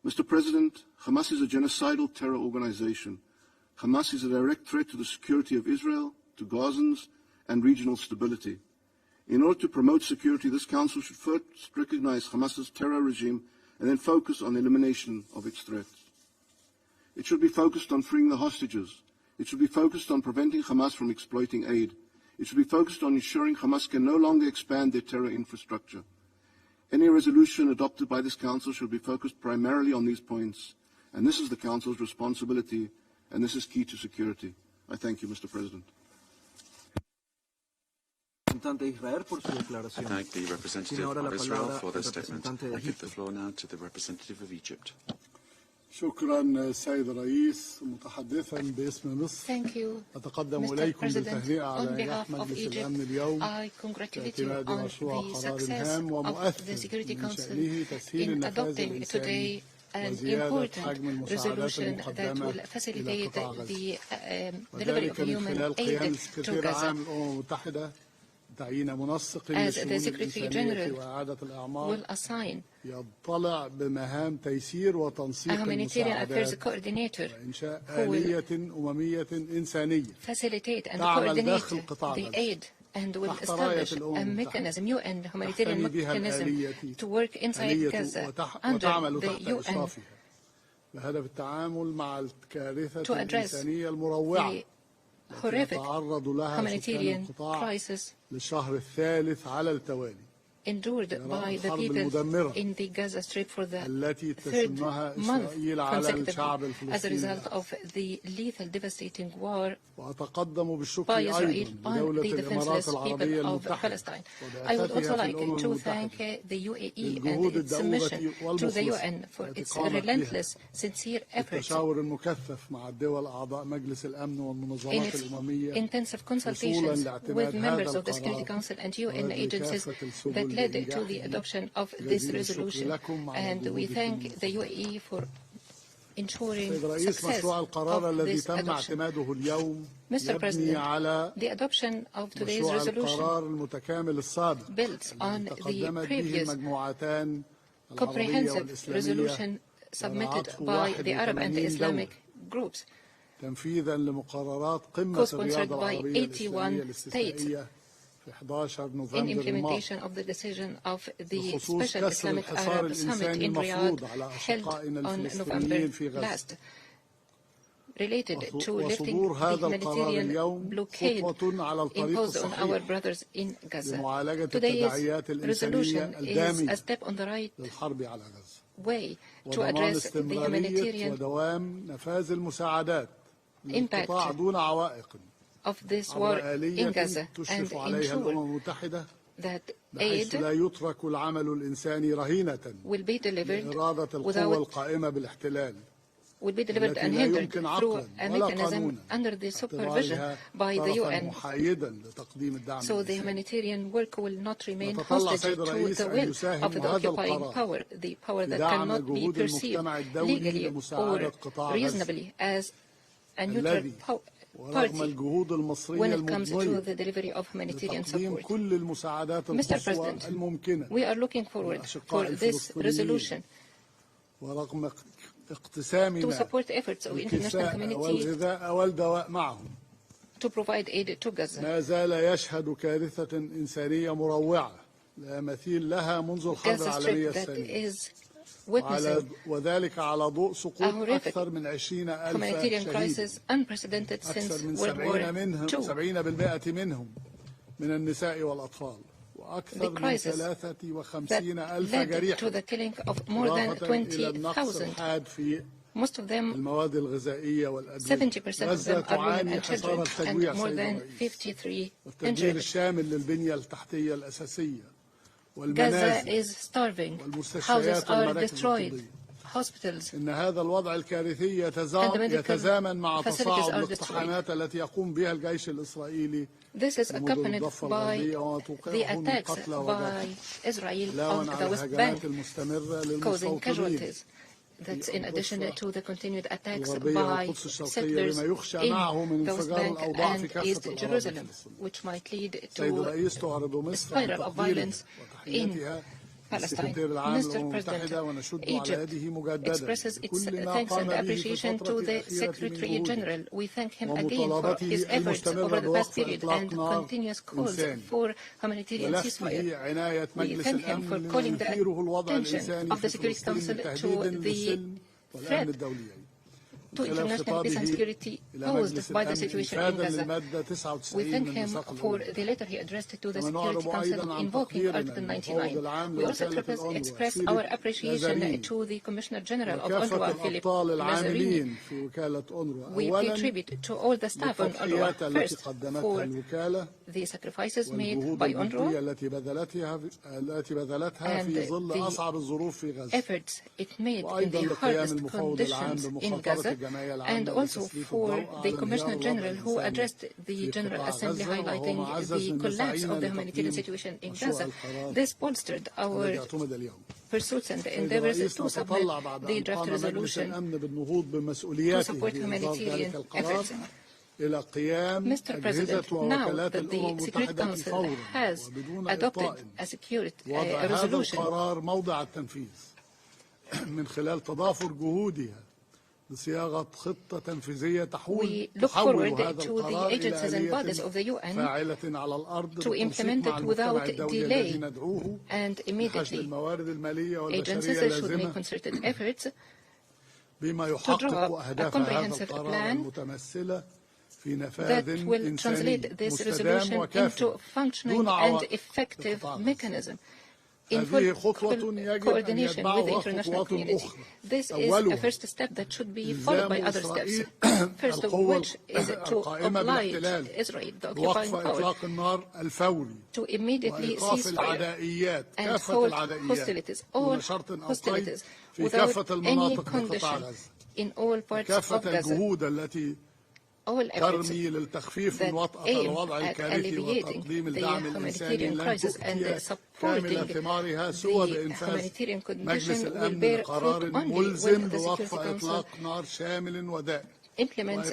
Mr. President, Hamas is a genocidal terror organization. Hamas is a direct threat to the security of Israel, to Gazans, and regional stability. In order to promote security, this Council should first recognize Hamas's terror regime and then focus on the elimination of its threats. It should be focused on freeing the hostages. It should be focused on preventing Hamas from exploiting aid. It should be focused on ensuring Hamas can no longer expand their terror infrastructure. Any resolution adopted by this Council should be focused primarily on these points, and this is the Council's responsibility, and this is key to security. I thank you, Mr. President. I thank the representative of Israel for their statement. I give the floor now to the representative of Egypt. شكرا سيد الرئيس متحدثا باسم مصر. Thank you, أتقدم Mr. إليكم President. بالتهنئة On على نجاح behalf of مجلس Egypt, الأمن اليوم I congratulate you باعتماد on مشروع the قرار success هام of the ومؤثر Security من Council شأنه تسهيل in النفاذ adopting الإنساني today an وزيادة important حجم المساعدات resolution that المقدمة will إلى facilitate قطاع غزة. the delivery of وذلك من human خلال قيام aid to السكرتير Gaza. العام للأمم المتحدة تعيين منسق As the للشؤون Secretary الإنسانية General وإعادة الأعمار will assign يطلع بمهام تيسير a وتنسيق humanitarian affairs المساعدات coordinator وإنشاء who will آلية أممية إنسانية facilitate and تعمل coordinate داخل قطاع the غزة aid and will تحت راية establish الأمم a المتحدة mechanism, UN humanitarian تحتمي بها mechanism الآلية to work inside آلية Gaza under وتعمل the تحت UN إشرافها بهدف التعامل مع الكارثة to address الإنسانية المروعة the التي horrific يتعرض لها سكان humanitarian القطاع crisis للشهر الثالث على التوالي endured by the people in the Gaza Strip for the التي third تشنها month إسرائيل على الشعب consecutively as a الفلسطيني result of the lethal, devastating war وأتقدم بالشكر by Israel أيضا on لدولة the الإمارات defenseless العربية people of المتحدة Palestine. I would also وبعثتها في like الأمم to thank المتحدة the UAE and للجهود its الدؤوبة submission to the والمخلصة UN for its التي قامت بها relentless, sincere efforts التشاور المكثف مع الدول أعضاء مجلس الأمن in والمنظمات its الأممية intensive وصولا consultations with لاعتماد members هذا of the Security القرار Council and UN agencies وبكافة السبل that led to the لإنجاحه. adoption of this جزيل الشكر resolution. لكم على And we جهودكم thank the UAE for ensuring رئيس success مشروع القرار of الذي this تم adoption. اعتماده اليوم Mr. يبني President, على the adoption of today's مشروع resolution القرار المتكامل السابق builds on the تقدمت به previous المجموعتان العربية comprehensive والإسلامية resolution submitted ورعته by the Arab and the 81 Islamic دولة groups, تنفيذا لمقررات قمة co-sponsored الرياضة by العربية 81 الإسلامية الاستثنائية في 11 in نوفمبر الماضي implementation of the decision of the بخصوص Special كسر Islamic الحصار Arab Summit الإنساني in Riyadh المفروض على held أشقائنا on الفلسطينيين November في غزة. last, related to lifting وصدور the هذا القرار humanitarian اليوم blockade خطوة على الطريق imposed on our الصحيح brothers in Gaza. لمعالجة Today's التداعيات الإنسانية resolution is الدامية a step on the right للحرب على غزة way to وضمان address the استمرارية humanitarian ودوام نفاذ المساعدات للقطاع impact دون عوائق of this war عبر in آلية Gaza and تشرف عليها الأمم ensure المتحدة that بحيث aid لا يترك العمل الإنساني رهينة will be delivered لإرادة القوى without القائمة بالاحتلال will be delivered التي لا unhindered يمكن through عقلا a ولا mechanism قانونا under the supervision اعتبارها by the طرفا UN. محايدا لتقديم الدعم So the الإنساني. humanitarian work will not remain نتطلع hostage سيد to الرئيس the أن will يساهم of the هذا occupying القرار power, the power في that دعم cannot be جهود perceived المجتمع الدولي legally لمساعدة or قطاع غزة reasonably as a neutral الذي ورغم party الجهود المصرية when it comes to المضنية the delivery of humanitarian لتقديم support. كل المساعدات Mr. القصوى President, الممكنة we are looking forward for this resolution ورغم to اقتسامنا support efforts of international الكساء community والغذاء والدواء معهم to provide aid to Gaza. ما زال يشهد كارثة إنسانية مروعة لا مثيل لها منذ الحرب Gaza العالمية Strip that الثانية is witnessing وذلك على ضوء سقوط horrific أكثر من 20,000 humanitarian شهيد crisis unprecedented since أكثر من World War II. 70% منهم من النساء والأطفال The وأكثر من crisis 53,000 that led جريحا to the killing of more than إضافة إلى النقص 20,000. الحاد في Most of them, المواد الغذائية 70% والأدوية. of غزة them are women تعاني and حصار children, التجويع and more سيد than الرئيس 53 والتدمير injured. الشامل للبنية التحتية الأساسية Gaza والمنازل is starving. Houses والمستشفيات are والمراكز destroyed. الطبية. Hospitals إن هذا الوضع الكارثي and the medical يتزامن مع facilities تصاعد are destroyed. الاقتحامات التي يقوم بها الجيش الإسرائيلي This is لمدن accompanied الضفة by الغربية the وتوقعهم من attacks قتلى by وجرحى Israel on علاوة the على West الهجمات Bank, المستمرة causing للمستوطنين casualties. That's in addition to the continued attacks الغربية by والقدس الشرقية settlers بما يخشى in معه من the West انفجار Bank الأوضاع في and كافة East الأراضي Jerusalem, الفلسطينية. which might lead سيد to الرئيس تعرض a مصر عن spiral of تقديرها violence in وتحياتها Palestine. للسكرتير العام Mr. للأمم المتحدة President, ونشد على Egypt يده مجددا expresses its لكل ما thanks قام and به في appreciation to الفترة the الأخيرة من Secretary جهود General. We thank him again for ومطالبته his efforts المستمرة over the past بوقف period إطلاق and نار continuous calls إنساني for humanitarian ولفته ceasefire. عناية We مجلس thank him for الأمن calling لما the يثيره الوضع attention الإنساني of في the Security فلسطين Council تهديدا to the للسلم والأمن threat الدولي to international peace and security posed by the situation in Gaza. We thank him for the letter he addressed to the Security Council invoking Article 99. We also express our appreciation to the Commissioner General of UNRWA, Philip Lazzarini. We pay tribute to all the staff on UNRWA, first for the sacrifices made by UNRWA and the efforts it made in the hardest conditions in Gaza, and also for the Commissioner General who addressed the General Assembly highlighting the collapse of the humanitarian situation in Gaza. This bolstered our pursuits and endeavors to submit the draft resolution to support humanitarian efforts. Mr. President, now that the Security Council has adopted a resolution من خلال تضافر جهودها لصياغة خطة تنفيذية we look forward to the agencies and bodies of the UN فاعلة على الأرض to implement it without delay and immediately. Agencies should make concerted efforts to draw up a comprehensive plan that will translate this resolution into a functioning and effective mechanism in full coordination with the international community. This is a first step that should be followed by other steps. First of which is to oblige Israel, the occupying power, to immediately cease fire and halt hostilities, all hostilities, without any condition in all parts of Gaza. all efforts that aim at alleviating the humanitarian crisis and supporting the humanitarian condition will bear fruit only when the Security Council implements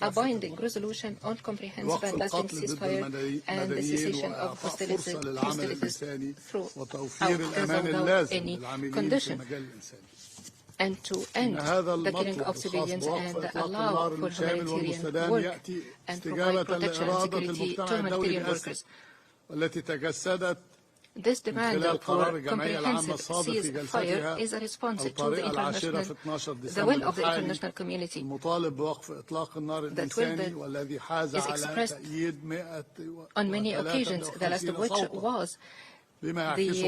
a binding resolution on comprehensive and lasting ceasefire and the cessation of hostilities throughout Gaza without any condition, and to end the killing of civilians and allow for humanitarian work and provide protection and security to humanitarian workers. This demand for comprehensive ceasefire is a response to the will of the international community. That will that is expressed on many occasions, the last of which was the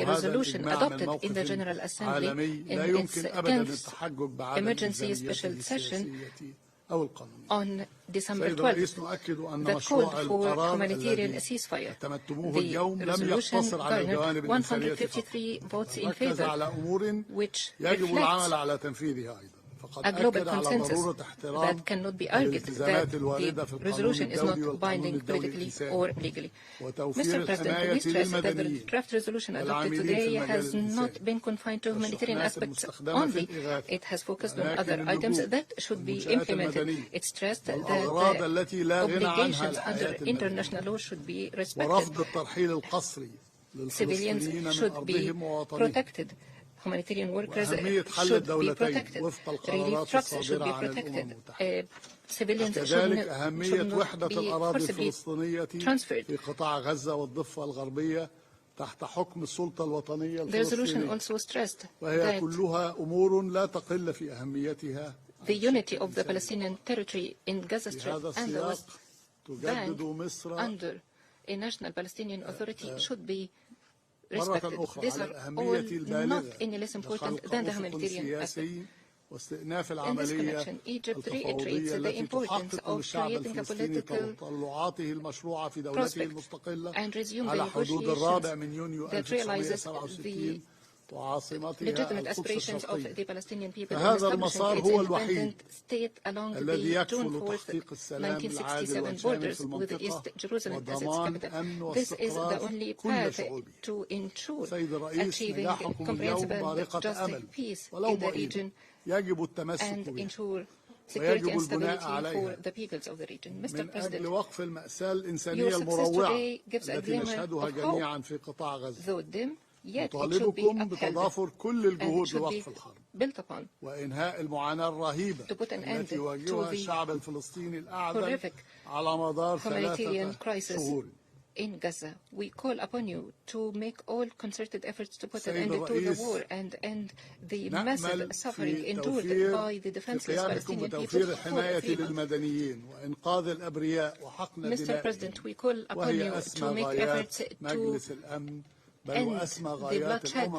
resolution adopted in the General Assembly in its 10th emergency special session on December 12th that called for humanitarian ceasefire. The resolution garnered 153 votes in favor, which reflects a global consensus that cannot be argued that the resolution is not binding politically or legally. Mr. President, we stress that the draft resolution adopted today has not been confined to humanitarian aspects only. It has focused on other items that should be implemented. It stressed that the obligations under international law should be respected. Civilians should be protected. Humanitarian workers should be protected. Relief trucks should be protected. Civilians should not be forcibly transferred. The resolution also stressed that the unity of the Palestinian territory in Gaza Strip and the West Bank under a national Palestinian Authority should be respected. These are all not any less important than the humanitarian aspect. In this connection, Egypt reiterates the importance of creating a political prospect and resuming negotiations that realizes the legitimate aspirations of the Palestinian people in establishing its independent state along the June 4th, 1967 borders with East Jerusalem as its capital. This is the only path to ensure achieving comprehensive and just peace in the region and ensure security and stability for the peoples of the region. Mr. President, your success today gives a glimmer of hope, though dim, yet it should be upheld and it should be built upon to put an end to the horrific humanitarian crisis in Gaza. We call upon you to make all concerted efforts to put an end to the war and end the massive suffering endured by the defenseless Palestinian people for freedom. Mr. President, we call upon you to make efforts to end the bloodshed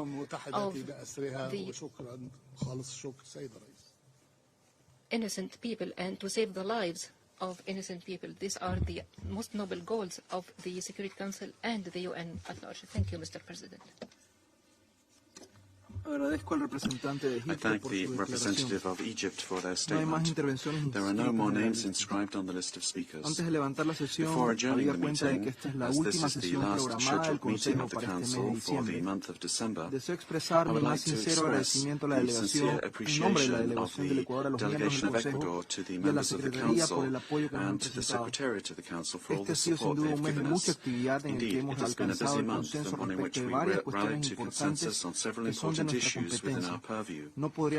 of the innocent people and to save the lives of innocent people. These are the most noble goals of the Security Council and the UN at large. Thank you, Mr. President. I thank the representative of Egypt for their statement. There are no more names inscribed on the list of speakers. Before adjourning the meeting, as this is the last scheduled meeting of the Council for the month of December, I would like to express the sincere appreciation of the delegation of Ecuador to the members of the Council and to the Secretariat of the Council for all the support they have given us. Indeed, it has been a busy month, and one in which we rallied to consensus on several important issues within our purview. We could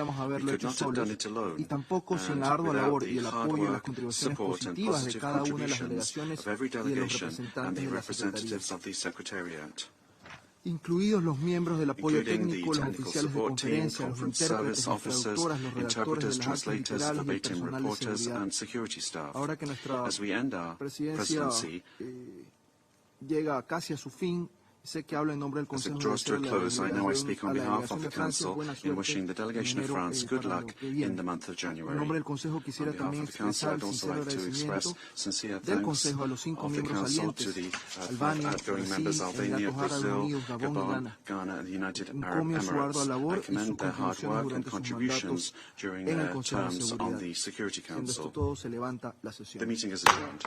not have done it alone, and without the hard work, support and positive contributions of every delegation and the representatives of the Secretariat, including the technical support team, conference service officers, interpreters, translators, verbatim reporters, and security staff. As we end our presidency, As it draws to a close, I know I speak on behalf of the Council in wishing the delegation of France good luck in the month of January. On behalf of the Council, I'd also like to express sincere thanks of the Council to the five outgoing members, Albania, Brazil, Gabon, Ghana, and the United Arab Emirates. I commend their hard work and contributions during their terms on the Security Council. The meeting is adjourned.